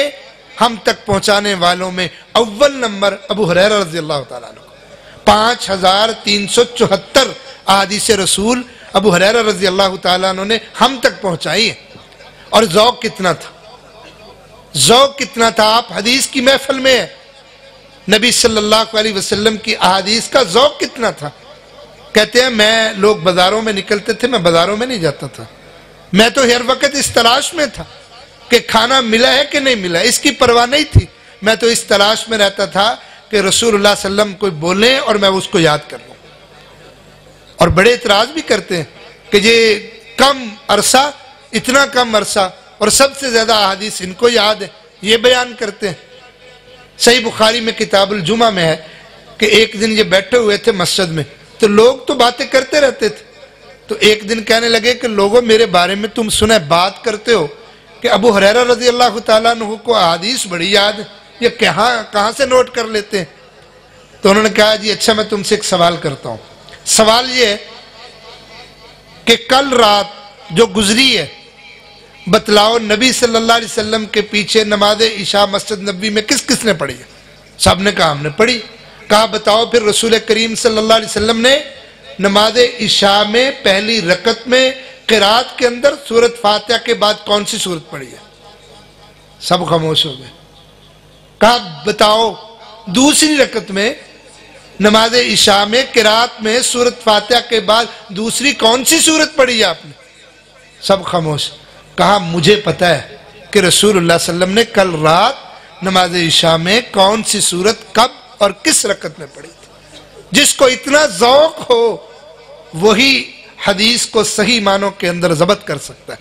Speaker 2: ہم تک پہنچانے والوں میں اول نمبر ابو ہریرہ رضی اللہ تعالیٰ عنہ، 5374 احادیث رسول ابو ہریرہ رضی اللہ تعالیٰ عنہ نے ہم تک پہنچائی ہیں۔ اور ذوق کتنا تھا، ذوق کتنا تھا، آپ حدیث کی محفل میں ہیں، نبی صلی اللہ علیہ وسلم کی احادیث کا ذوق کتنا تھا۔ کہتے ہیں میں لوگ بازاروں میں نکلتے تھے، میں بازاروں میں نہیں جاتا تھا، میں تو ہر وقت اس تلاش میں تھا کہ کھانا ملا ہے کہ نہیں ملا، اس کی پرواہ نہیں تھی، میں تو اس تلاش میں رہتا تھا کہ رسول اللہ صلی اللہ علیہ وسلم کوئی بولیں اور میں اس کو یاد کر لوں۔ اور بڑے اعتراض بھی کرتے ہیں کہ یہ کم عرصہ، اتنا کم عرصہ اور سب سے زیادہ احادیث ان کو یاد ہے، یہ بیان کرتے ہیں۔ صحیح بخاری میں کتاب الجمعہ میں ہے کہ ایک دن یہ بیٹھے ہوئے تھے مسجد میں، تو لوگ تو باتیں کرتے رہتے تھے، تو ایک دن کہنے لگے کہ لوگوں میرے بارے میں تم سنیں بات کرتے ہو کہ ابو ہریرہ رضی اللہ تعالیٰ عنہ کو احادیث بڑی یاد ہے، یہ کہاں سے نوٹ کر لیتے ہیں؟ تو انہوں نے کہا جی اچھا میں تم سے ایک سوال کرتا ہوں، سوال یہ ہے کہ کل رات جو گزری ہے بتلاؤ نبی صلی اللہ علیہ وسلم کے پیچھے نماز عشاء مسجد نبوی میں کس کس نے پڑھی ہے؟ سب نے کہا ہم نے پڑھی۔ کہا بتاؤ پھر رسول کریم صلی اللہ علیہ وسلم نے نماز عشاء میں پہلی رکعت میں قرات کے اندر سورۃ فاتحہ کے بعد کون سی سورت پڑھی ہے؟ سب خاموش ہو گئے۔ کہا بتاؤ دوسری رکعت میں نماز عشاء میں قرات میں سورۃ فاتحہ کے بعد دوسری کون سی سورت پڑھی ہے آپ نے؟ سب خاموش۔ کہا مجھے پتہ ہے کہ رسول اللہ صلی اللہ علیہ وسلم نے کل رات نماز عشاء میں کون سی سورت کب اور کس رکعت میں پڑھی تھی۔ جس کو اتنا ذوق ہو وہی حدیث کو صحیح معنوں کے اندر ضبط کر سکتا ہے۔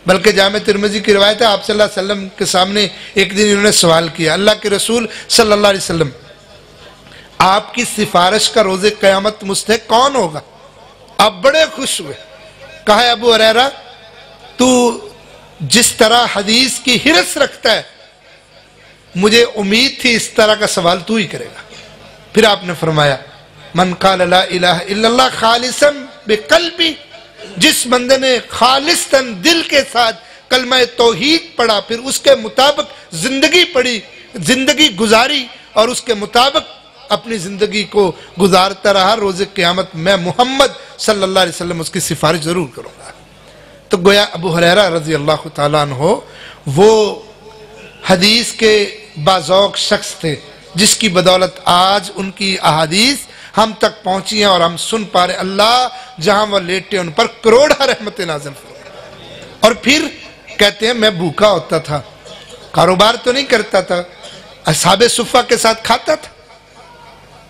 Speaker 2: بلکہ جامع ترمذی کی روایت ہے آپ صلی اللہ علیہ وسلم کے سامنے ایک دن انہوں نے سوال کیا، اللہ کے رسول صلی اللہ علیہ وسلم آپ کی سفارش کا روز قیامت مستحق کون ہوگا؟ آپ بڑے خوش ہوئے۔ کہا ابو ہریرہ تو جس طرح حدیث کی حرص رکھتا ہے مجھے امید تھی اس طرح کا سوال تو ہی کرے گا۔ پھر آپ نے فرمایا من قال لا الہ الا اللہ خالصا بقلبی، جس بندے نے خالصاً دل کے ساتھ کلمہ توحید پڑھا پھر اس کے مطابق زندگی پڑھی، زندگی گزاری اور اس کے مطابق اپنی زندگی کو گزارتا رہا، روز قیامت میں محمد صلی اللہ علیہ وسلم اس کی سفارش ضرور کروں گا۔ تو گویا ابو ہریرہ رضی اللہ تعالیٰ عنہ وہ حدیث کے باذوق شخص تھے جس کی بدولت آج ان کی احادیث ہم تک پہنچی ہیں اور ہم سن پا رہے۔ اللہ جہاں وہ لیٹے ان پر کروڑا رحمت نازل فرمائے۔ اور پھر کہتے ہیں میں بھوکا ہوتا تھا، کاروبار تو نہیں کرتا تھا، اصحاب صفہ کے ساتھ کھاتا تھا،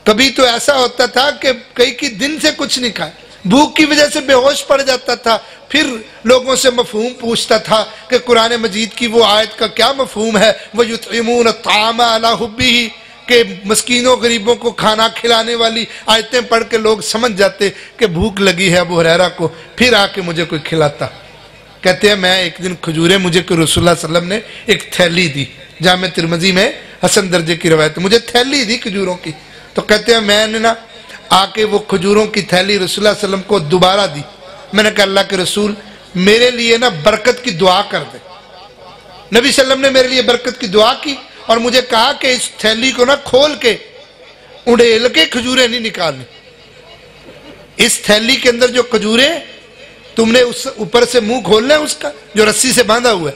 Speaker 2: کبھی تو ایسا ہوتا تھا کہ کئی دن سے کچھ نہیں کھایا، بھوک کی وجہ سے بے ہوش پڑ جاتا تھا، پھر لوگوں سے مفہوم پوچھتا تھا کہ قرآن مجید کی وہ آیت کا کیا مفہوم ہے، وَيُطْعِمُونَ الطَّعَامَ عَلَىٰ حُبِّهِ، کہ مسکینوں غریبوں کو کھانا کھلانے والی آیتیں پڑھ کے لوگ سمجھ جاتے کہ بھوک لگی ہے ابو ہریرہ کو، پھر آ کے مجھے کوئی کھلاتا۔ کہتے ہیں میں ایک دن کھجوریں مجھے کہ رسول اللہ صلی اللہ علیہ وسلم نے ایک تھیلی دی، جامع ترمذی میں حسن درجے کی روایت، مجھے تھیلی دی کھجوروں کی، تو کہتے ہیں میں نے نا آ کے وہ کھجوروں کی تھیلی رسول اللہ صلی اللہ علیہ وسلم کو دوبارہ دی، میں نے کہا اللہ کے رسول میرے لیے نا برکت کی دعا کر دے۔ نبی صلی اللہ علیہ وسلم نے میرے لیے برکت کی دعا کی اور مجھے کہا کہ اس تھیلی کو نا کھول کے اڑیل کے کھجوریں نہیں نکالنی، اس تھیلی کے اندر جو کھجوریں تم نے اس اوپر سے منہ کھولنا ہے اس کا جو رسی سے باندھا ہوا ہے،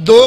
Speaker 2: 2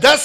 Speaker 2: 10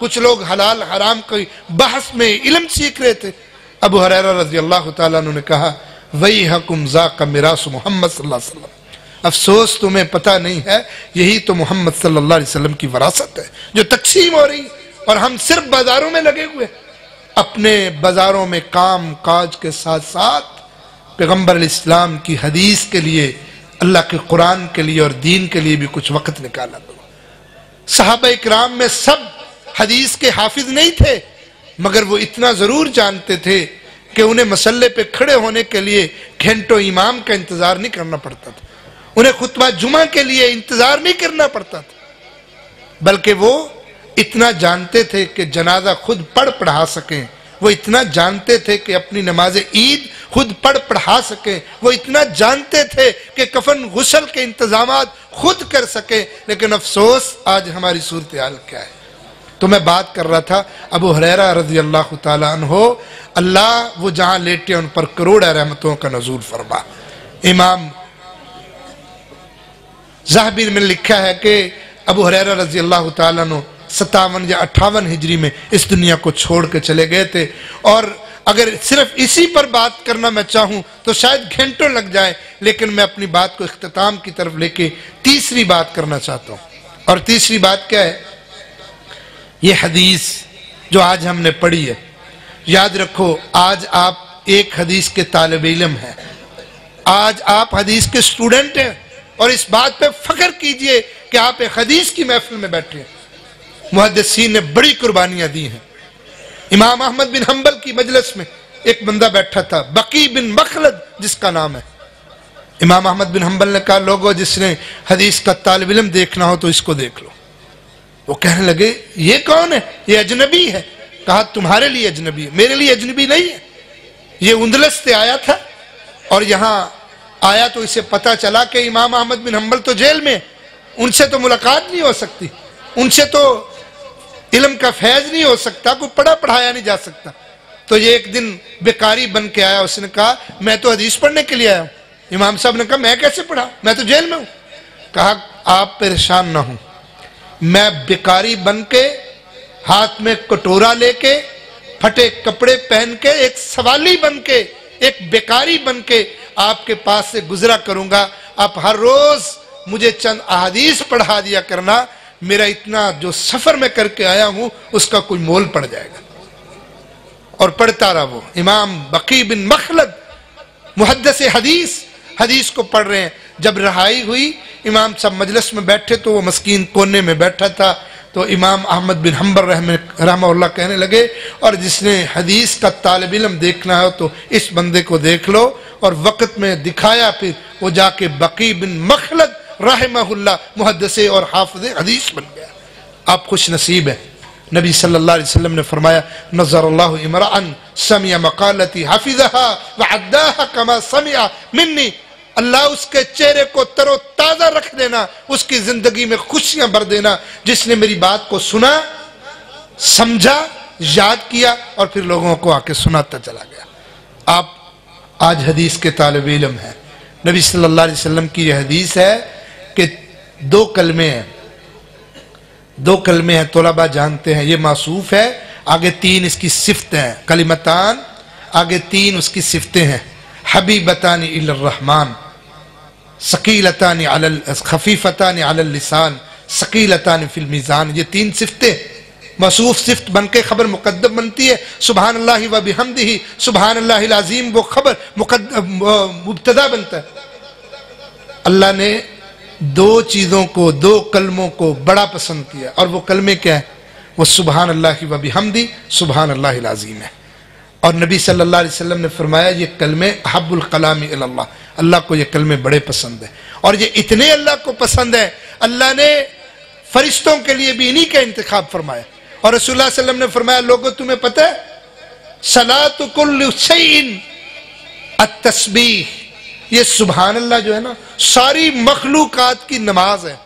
Speaker 2: کچھ لوگ حلال حرام کی بحث میں علم سیکھ رہے تھے۔ ابو ہریرہ رضی اللہ تعالیٰ عنہ نے کہا وَيْحَكُمْ ذَاقَ مِرَاثُ محمد صلی اللہ علیہ وسلم، افسوس تمہیں پتہ نہیں ہے یہی تو محمد صلی اللہ علیہ وسلم کی وراثت ہے جو تقسیم ہو رہی، اور ہم صرف بازاروں میں لگے ہوئے، اپنے بازاروں میں کام کاج کے ساتھ ساتھ پیغمبر الاسلام کی حدیث کے لیے، اللہ کے قرآن کے لیے اور دین کے لیے بھی کچھ وقت نکالا کرو۔ صحابہ اکرام میں سب حدیث کے حافظ نہیں تھے، مگر وہ اتنا ضرور جانتے تھے کہ انہیں مسلے پہ کھڑے ہونے کے لیے گھنٹوں امام کا انتظار نہیں کرنا پڑتا تھا، انہیں خطبہ جمعہ کے لیے انتظار نہیں کرنا پڑتا تھا، بلکہ وہ اتنا جانتے تھے کہ جنازہ خود پڑھا سکیں، وہ اتنا جانتے تھے کہ اپنی نماز عید خود پڑھا سکیں، وہ اتنا جانتے تھے کہ کفن غسل کے انتظامات خود کر سکیں۔ لیکن افسوس آج ہماری صورتحال کیا ہے؟ تو میں بات کر رہا تھا ابو ہریرہ رضی اللہ تعالیٰ عنہ، اللہ وہ جہاں لیٹے ان پر کروڑ رحمتوں کا نزول فرما۔ امام ذہبی میں لکھا ہے کہ ابو ہریرہ رضی اللہ تعالیٰ عنہ 57 یا 58 ہجری میں اس دنیا کو چھوڑ کے چلے گئے تھے، اور اگر صرف اسی پر بات کرنا میں چاہوں تو شاید گھنٹوں لگ جائے، لیکن میں اپنی بات کو اختتام کی طرف لے کے تیسری بات کرنا چاہتا ہوں۔ اور تیسری بات کیا ہے؟ یہ حدیث جو آج ہم نے پڑھی ہے، یاد رکھو آج آپ ایک حدیث کے طالب علم ہیں، آج آپ حدیث کے سٹوڈنٹ ہیں، اور اس بات پہ فخر کیجئے کہ آپ ایک حدیث کی محفل میں بیٹھے ہیں۔ محدثین نے بڑی قربانیاں دی ہیں۔ امام احمد بن حنبل کی مجلس میں ایک بندہ بیٹھا تھا، بقی بن مخلد جس کا نام ہے۔ امام احمد بن حنبل نے کہا لوگوں جس نے حدیث کا طالب علم دیکھنا ہو تو اس کو دیکھ لو۔ وہ کہنے لگے یہ کون ہے؟ یہ اجنبی ہے۔ کہا تمہارے لیے اجنبی ہے، میرے لیے اجنبی نہیں ہے۔ یہ اندلس سے آیا تھا، اور یہاں آیا تو اسے پتا چلا کہ امام احمد بن حنبل تو جیل میں، ان سے تو ملاقات نہیں ہو سکتی، ان سے تو علم کا فیض نہیں ہو سکتا، کوئی پڑھا پڑھایا نہیں جا سکتا۔ تو یہ ایک دن بیکاری بن کے آیا، اس نے کہا میں تو حدیث پڑھنے کے لیے آیا ہوں۔ امام صاحب نے کہا میں کیسے پڑھا، میں تو جیل میں ہوں۔ کہا آپ پریشان نہ ہوں، میں بیکاری بن کے ہاتھ میں کٹورا لے کے پھٹے کپڑے پہن کے ایک سوالی بن کے ایک بیکاری بن کے آپ کے پاس سے گزرا کروں گا، آپ ہر روز مجھے چند احادیث پڑھا دیا کرنا، میرا اتنا جو سفر میں کر کے آیا ہوں اس کا کوئی مول پڑ جائے گا۔ اور پڑھتا رہا وہ امام بقی بن مخلد محدث حدیث کو پڑھ رہے ہیں۔ جب رہائی ہوئی امام صاحب مجلس میں بیٹھے تو وہ مسکین کونے میں بیٹھا تھا، تو امام احمد بن حنبل رحمہ اللہ کہنے لگے اور جس نے حدیث کا طالب علم دیکھنا ہے تو اس بندے کو دیکھ لو، اور وقت میں دکھایا، پھر وہ جا کے بقی بن مخلد رحمہ اللہ محدث اور حافظ حدیث بن گیا۔ آپ خوش نصیب ہیں۔ نبی صلی اللہ علیہ وسلم نے فرمایا نظر اللہ امرأن سمع مقالتی حفظها وعداها كما سمع منی، اللہ اس کے چہرے کو تر و تازہ رکھ دینا، اس کی زندگی میں خوشیاں بھر دینا جس نے میری بات کو سنا، سمجھا، یاد کیا اور پھر لوگوں کو آ کے سناتا چلا گیا۔ آپ آج حدیث کے طالب علم ہیں۔ نبی صلی اللہ علیہ وسلم کی یہ حدیث ہے کہ دو کلمے ہیں، طلباء جانتے ہیں، یہ موصوف ہے، آگے تین اس کی صفتیں ہیں، کلمتان، آگے تین اس کی صفتیں ہیں، حبیبتان الی الرحمن، ثقیلتان خفیفتان علی اللسان، ثقیلتان فی المیزان، یہ تین صفتیں موصوف صفت بن کے خبر مقدم بنتی ہے۔ سبحان اللہ و بحمدہ، سبحان اللہ العظیم، وہ خبر مبتدا بنتا ہے۔ اللہ نے دو چیزوں کو، دو کلموں کو بڑا پسند کیا، اور وہ کلمے کیا ہیں؟ وہ سبحان اللہ و بحمدہ، سبحان اللہ العظیم ہے۔ اور نبی صلی اللہ علیہ وسلم نے فرمایا یہ کلمے احب الکلام الی اللہ، اللہ کو یہ کلمے بڑے پسند ہیں، اور یہ اتنے اللہ کو پسند ہے اللہ نے فرشتوں کے لیے بھی انہی کا انتخاب فرمایا۔ اور رسول اللہ صلی اللہ علیہ وسلم نے فرمایا لوگوں تمہیں پتہ ہے صلاۃ کل شیء التسبیح، یہ سبحان اللہ جو ہے نا ساری مخلوقات کی نماز ہے۔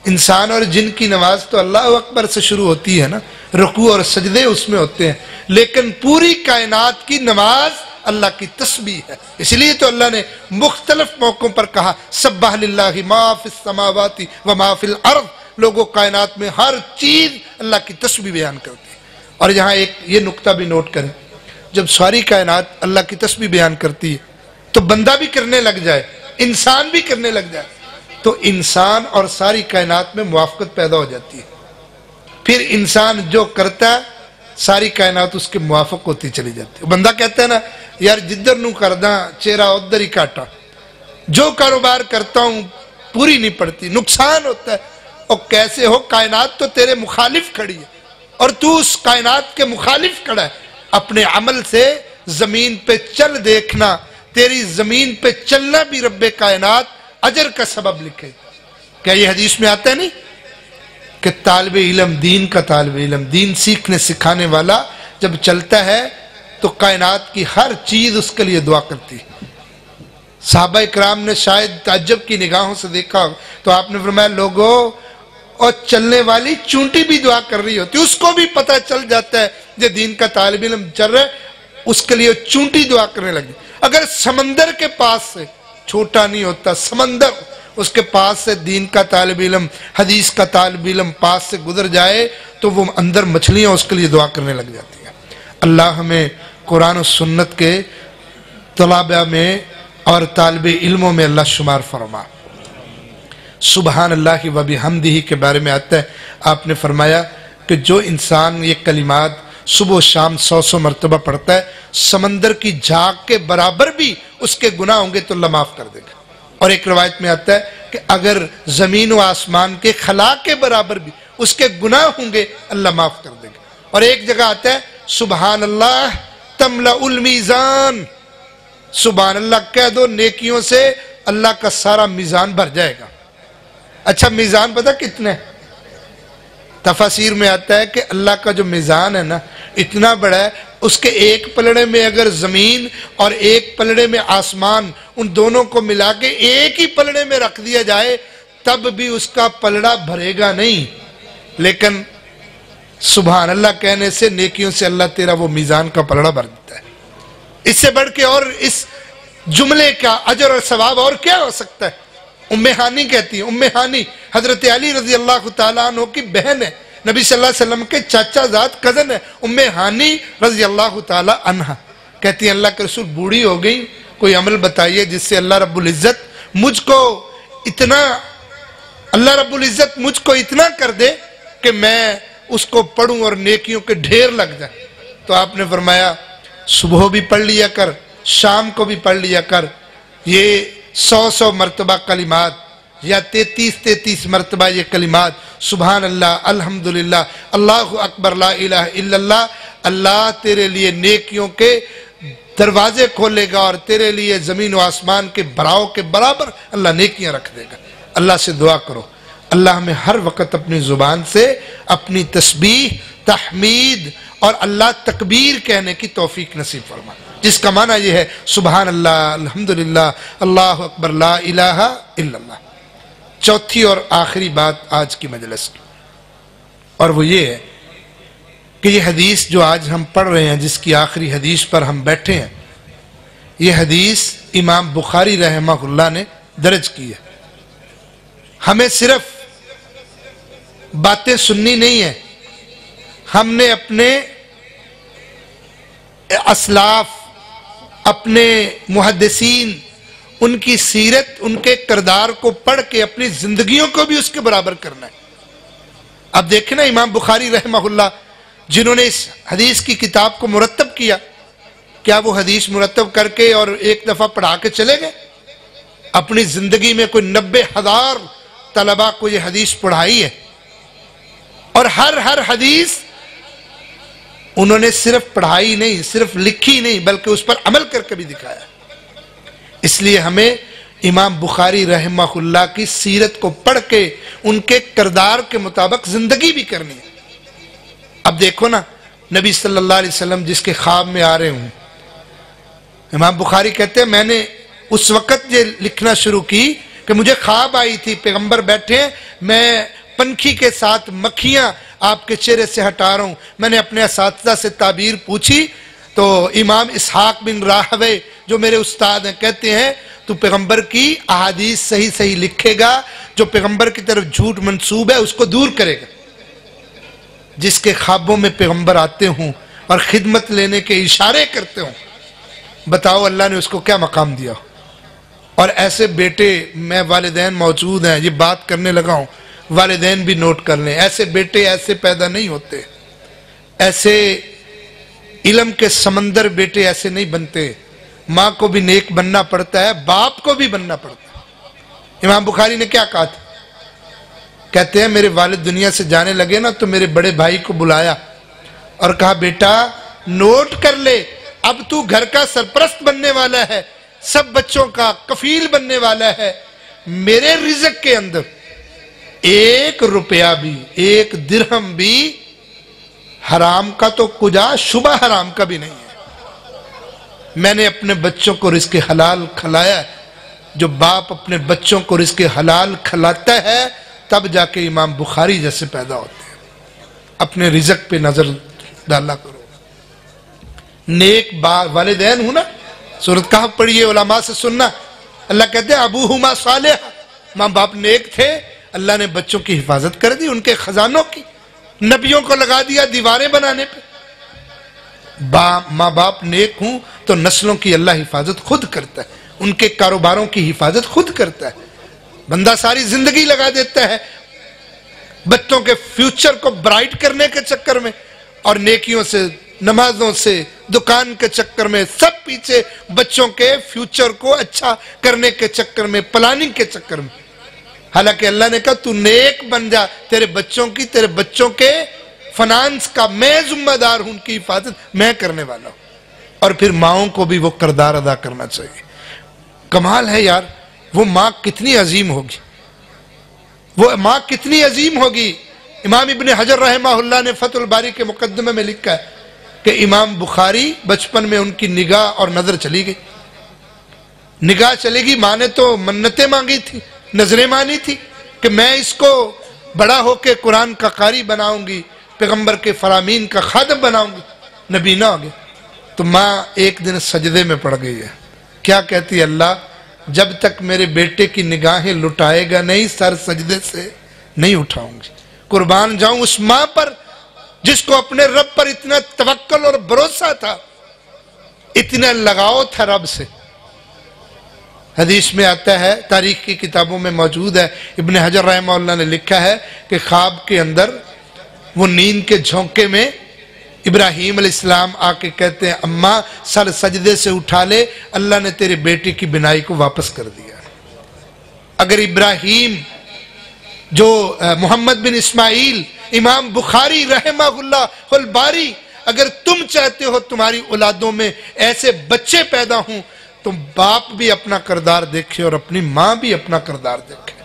Speaker 2: انسان اور جن کی نماز تو اللہ اکبر سے شروع ہوتی ہے نا، رکوع اور سجدے اس میں ہوتے ہیں، لیکن پوری کائنات کی نماز اللہ کی تسبیح ہے۔ اس لیے تو اللہ نے مختلف موقعوں پر کہا سبح للہ ما فی السماوات و ما فی الارض، لوگوں کائنات میں ہر چیز اللہ کی تسبیح بیان کرتی ہے۔ اور یہاں ایک یہ نقطہ بھی نوٹ کریں، جب ساری کائنات اللہ کی تسبیح بیان کرتی ہے تو بندہ بھی کرنے لگ جائے، انسان بھی کرنے لگ جائے، تو انسان اور ساری کائنات میں موافقت پیدا ہو جاتی ہے۔ پھر انسان جو کرتا ہے ساری کائنات اس کے موافق ہوتی چلی جاتی ہے۔ بندہ کہتا ہے نا یار جدھر نو کردہ چہرہ ادھر ہی کاٹا، جو کاروبار کرتا ہوں پوری نہیں پڑتی، نقصان ہوتا ہے۔ اور کیسے ہو، کائنات تو تیرے مخالف کھڑی ہے اور تو اس کائنات کے مخالف کھڑا ہے۔ اپنے عمل سے زمین پہ چل دیکھنا، تیری زمین پہ چلنا بھی رب کائنات اجر کا سبب لکھے۔ کیا یہ حدیث میں آتا ہے نہیں کہ طالب علم، دین کا طالب علم، دین سیکھنے سکھانے والا جب چلتا ہے تو کائنات کی ہر چیز اس کے لیے دعا کرتی ہے۔ صحابہ اکرام نے شاید تعجب کی نگاہوں سے دیکھا تو آپ نے فرمایا لوگوں، اور چلنے والی چونٹی بھی دعا کر رہی ہوتی، اس کو بھی پتہ چل جاتا ہے جو دین کا طالب علم چل رہا ہے، اس کے لیے چونٹی دعا کرنے لگی۔ اگر سمندر کے پاس سے، چھوٹا نہیں ہوتا سمندر، اس کے پاس سے دین کا طالب علم، حدیث کا طالب علم پاس سے گزر جائے تو وہ اندر مچھلیاں اس کے لیے دعا کرنے لگ جاتی ہیں۔ اللہ ہمیں قرآن و سنت کے طلباء میں اور طالب علموں میں اللہ شمار فرما۔ سبحان اللہ و بحمدہ کے بارے میں آتا ہے، آپ نے فرمایا کہ جو انسان یہ کلمات صبح و شام 100 مرتبہ پڑھتا ہے، سمندر کی جھاگ کے برابر بھی اس کے گناہ ہوں گے تو اللہ معاف کر دے گا۔ اور ایک روایت میں آتا ہے کہ اگر زمین و آسمان کے خلا کے برابر بھی اس کے گناہ ہوں گے اللہ معاف کر دے گا۔ اور ایک جگہ آتا ہے سبحان اللہ تملأ المیزان، سبحان اللہ کہہ دو نیکیوں سے اللہ کا سارا میزان بھر جائے گا۔ اچھا میزان پتہ کتنے ہے؟ تفاسیر میں آتا ہے کہ اللہ کا جو میزان ہے نا اتنا بڑا ہے، اس کے ایک پلڑے میں اگر زمین اور ایک پلڑے میں آسمان، ان دونوں کو ملا کے ایک ہی پلڑے میں رکھ دیا جائے تب بھی اس کا پلڑا بھرے گا نہیں، لیکن سبحان اللہ کہنے سے نیکیوں سے اللہ تیرا وہ میزان کا پلڑا بھر دیتا ہے۔ اس سے بڑھ کے اور اس جملے کا اجر اور ثواب اور کیا ہو سکتا ہے؟ ام ہانی کہتی ہیں، ام ہانی حضرت علی رضی اللہ تعالیٰ عنہ کی بہن ہے، نبی صلی اللہ علیہ وسلم کے چاچا زاد کزن ہے ام ہانی رضی اللہ تعالیٰ عنہ، کہتی ہیں اللہ کے رسول بوڑھی ہو گئی، کوئی عمل بتائیے جس سے اللہ رب العزت مجھ کو اتنا کر دے کہ میں اس کو پڑھوں اور نیکیوں کے ڈھیر لگ جائے۔ تو آپ نے فرمایا صبح بھی پڑھ لیا کر، شام کو بھی پڑھ لیا کر، یہ 100 مرتبہ کلمات یا 33 مرتبہ یہ کلمات، سبحان اللہ، الحمدللہ، اللہ اکبر، لا الہ الا اللہ، اللہ تیرے لیے نیکیوں کے دروازے کھولے گا اور تیرے لیے زمین و آسمان کے براؤ کے برابر اللہ نیکیاں رکھ دے گا۔ اللہ سے دعا کرو اللہ ہمیں ہر وقت اپنی زبان سے اپنی تسبیح، تحمید اور اللہ تکبیر کہنے کی توفیق نصیب فرما، جس کا معنی یہ ہے سبحان اللہ، الحمدللہ، اللہ اکبر، لا الہ الا اللہ۔ چوتھی اور آخری بات آج کی مجلس کی، اور وہ یہ ہے کہ یہ حدیث جو آج ہم پڑھ رہے ہیں، جس کی آخری حدیث پر ہم بیٹھے ہیں، یہ حدیث امام بخاری رحمہ اللہ نے درج کی ہے۔ ہمیں صرف باتیں سننی نہیں ہے، ہم نے اپنے اسلاف، اپنے محدثین، ان کی سیرت، ان کے کردار کو پڑھ کے اپنی زندگیوں کو بھی اس کے برابر کرنا ہے۔ اب دیکھیں نا امام بخاری رحمہ اللہ جنہوں نے اس حدیث کی کتاب کو مرتب کیا، کیا وہ حدیث مرتب کر کے اور ایک دفعہ پڑھا کے چلے گئے؟ اپنی زندگی میں کوئی 90,000 طلباء کو یہ حدیث پڑھائی ہے، اور ہر حدیث انہوں نے صرف پڑھائی نہیں، صرف لکھی نہیں، بلکہ اس پر عمل کر کے بھی دکھایا۔ اس لیے ہمیں امام بخاری رحمہ اللہ کی سیرت کو پڑھ کے ان کے کردار کے مطابق زندگی بھی کرنی ہے۔ اب دیکھو نا، نبی صلی اللہ علیہ وسلم جس کے خواب میں آ رہے ہوں، امام بخاری کہتے ہیں میں نے اس وقت یہ لکھنا شروع کی کہ مجھے خواب آئی تھی، پیغمبر بیٹھے ہیں، میں پنکھی کے ساتھ مکھیاں آپ کے چہرے سے ہٹا رہا ہوں۔ میں نے اپنے اساتذہ سے تعبیر پوچھی تو امام اسحاق بن راہوے جو میرے استاد ہیں کہتے ہیں تو پیغمبر کی احادیث صحیح لکھے گا جو پیغمبر کی طرف جھوٹ منسوب ہے اس کو دور کرے گا۔ جس کے خوابوں میں پیغمبر آتے ہوں اور خدمت لینے کے اشارے کرتے ہوں، بتاؤ اللہ نے اس کو کیا مقام دیا؟ اور ایسے بیٹے، میں والدین موجود ہیں، یہ بات کرنے لگا ہوں، والدین بھی نوٹ کر لیں، ایسے بیٹے ایسے پیدا نہیں ہوتے، ایسے علم کے سمندر بیٹے ایسے نہیں بنتے۔ ماں کو بھی نیک بننا پڑتا ہے، باپ کو بھی بننا پڑتا ہے۔ امام بخاری نے کیا کہا تھا؟ کہتے ہیں میرے والد دنیا سے جانے لگے نا تو میرے بڑے بھائی کو بلایا اور کہا بیٹا نوٹ کر لے، اب تو گھر کا سرپرست بننے والا ہے، سب بچوں کا کفیل بننے والا ہے، میرے رزق کے اندر 1 روپیہ بھی، 1 درہم بھی حرام کا تو کجا شبہ حرام کا بھی نہیں ہے۔ میں نے اپنے بچوں کو رزق حلال کھلایا ہے۔ جو باپ اپنے بچوں کو رزق حلال کھلاتا ہے تب جا کے امام بخاری جیسے پیدا ہوتے ہیں۔ اپنے رزق پہ نظر ڈالا کرو۔ نیک والدین ہوں نا، سورۃ کہف پڑھیے، علماء سے سننا، اللہ کہتے ہیں ابوہما صالح، ماں باپ نیک تھے، اللہ نے بچوں کی حفاظت کر دی، ان کے خزانوں کی، نبیوں کو لگا دیا دیواریں بنانے پہ۔ ماں باپ نیک ہوں تو نسلوں کی اللہ حفاظت خود کرتا ہے، ان کے کاروباروں کی حفاظت خود کرتا ہے۔ بندہ ساری زندگی لگا دیتا ہے بچوں کے فیوچر کو برائٹ کرنے کے چکر میں، اور نیکیوں سے، نمازوں سے، دکان کے چکر میں، سب پیچھے بچوں کے فیوچر کو اچھا کرنے کے چکر میں، پلاننگ کے چکر میں۔ حالانکہ اللہ نے کہا تو نیک بن جا، تیرے بچوں کے فنانس کا میں ذمہ دار ہوں، ان کی حفاظت میں کرنے والا ہوں۔ اور پھر ماؤں کو بھی وہ کردار ادا کرنا چاہیے۔ کمال ہے یار، وہ ماں کتنی عظیم ہوگی، وہ ماں کتنی عظیم ہوگی۔ امام ابن حجر رحمہ اللہ نے فتح الباری کے مقدمے میں لکھا ہے کہ امام بخاری بچپن میں ان کی نگاہ اور نظر چلی گئی۔ نگاہ چلے گی، ماں نے تو منتیں مانگی تھی، نظریں مانی تھی کہ میں اس کو بڑا ہو کے قرآن کا قاری بناؤں گی، پیغمبر کے فرامین کا خادم بناؤں گی، نبی نہ ہو گیا۔ تو ماں ایک دن سجدے میں پڑ گئی ہے، کیا کہتی ہے؟ اللہ جب تک میرے بیٹے کی نگاہیں لٹائے گا نہیں، سر سجدے سے نہیں اٹھاؤں گی۔ قربان جاؤں اس ماں پر جس کو اپنے رب پر اتنا توکل اور بھروسہ تھا، اتنا لگاؤ تھا رب سے۔ حدیث میں آتا ہے، تاریخ کی کتابوں میں موجود ہے، ابن حجر رحمہ اللہ نے لکھا ہے کہ خواب کے اندر وہ نیند کے جھونکے میں ابراہیم علیہ السلام آ کے کہتے ہیں اماں سر سجدے سے اٹھا لے، اللہ نے تیرے بیٹے کی بینائی کو واپس کر دیا۔ اگر ابراہیم جو محمد بن اسماعیل امام بخاری رحمہ اللہ الباری، اگر تم چاہتے ہو تمہاری اولادوں میں ایسے بچے پیدا ہوں تو باپ بھی اپنا کردار دیکھے اور اپنی ماں بھی اپنا کردار دیکھے۔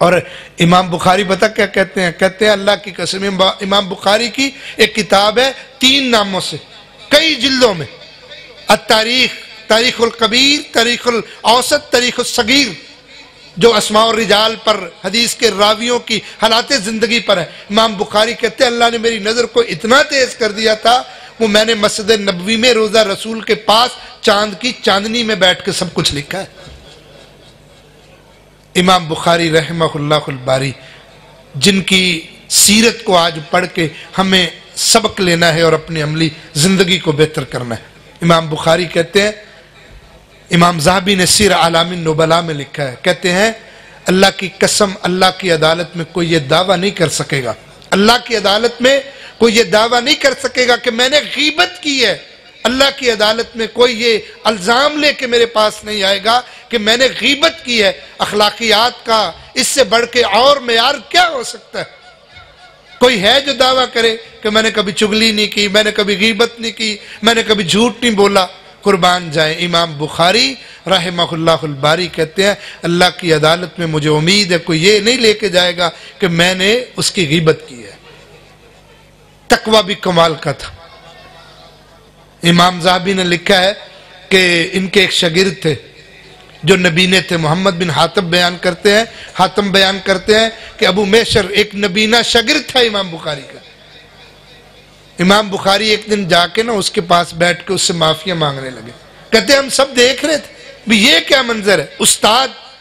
Speaker 2: اور امام بخاری بتا کیا کہتے ہیں؟ کہتے ہیں اللہ کی قسم، امام بخاری کی ایک کتاب ہے 3 ناموں سے، کئی جلدوں میں، التاریخ، تاریخ الکبیر، تاریخ الاوسط، تاریخ الصغیر، جو اسماء الرجال پر، حدیث کے راویوں کی حالات زندگی پر ہے۔ امام بخاری کہتے ہیں اللہ نے میری نظر کو اتنا تیز کر دیا تھا، وہ میں نے مسجد نبوی میں روزہ رسول کے پاس چاند کی چاندنی میں بیٹھ کے سب کچھ لکھا ہے۔ امام بخاری رحمہ اللہ الباری، جن کی سیرت کو آج پڑھ کے ہمیں سبق لینا ہے اور اپنی عملی زندگی کو بہتر کرنا ہے۔ امام بخاری کہتے ہیں، امام ذہبی نے سیر اعلام النبلاء میں لکھا ہے، کہتے ہیں اللہ کی قسم، اللہ کی عدالت میں کوئی یہ دعویٰ نہیں کر سکے گا، اللہ کی عدالت میں کوئی یہ دعویٰ نہیں کر سکے گا کہ میں نے غیبت کی ہے۔ اللہ کی عدالت میں کوئی یہ الزام لے کے میرے پاس نہیں آئے گا کہ میں نے غیبت کی ہے۔ اخلاقیات کا اس سے بڑھ کے اور معیار کیا ہو سکتا ہے؟ کوئی ہے جو دعویٰ کرے کہ میں نے کبھی چغلی نہیں کی، میں نے کبھی غیبت نہیں کی، میں نے کبھی جھوٹ نہیں بولا؟ قربان جائیں، امام بخاری رحمہ اللہ الباری کہتے ہیں اللہ کی عدالت میں مجھے امید ہے کوئی یہ نہیں لے کے جائے گا کہ میں نے اس کی غیبت کی ہے۔ تقوی بھی کمال کا تھا۔ امام ذہبی نے لکھا ہے کہ ان کے ایک شاگرد تھے جو نبینے تھے، محمد بن حاتم بیان کرتے ہیں کہ ابو میشر ایک نبینہ شاگرد تھا امام بخاری کا۔ امام بخاری ایک دن جا کے نا اس کے پاس بیٹھ کے اس سے معافیاں مانگنے لگے، کہتے ہیں ہم سب دیکھ رہے تھے بھی یہ کیا منظر ہے، استاد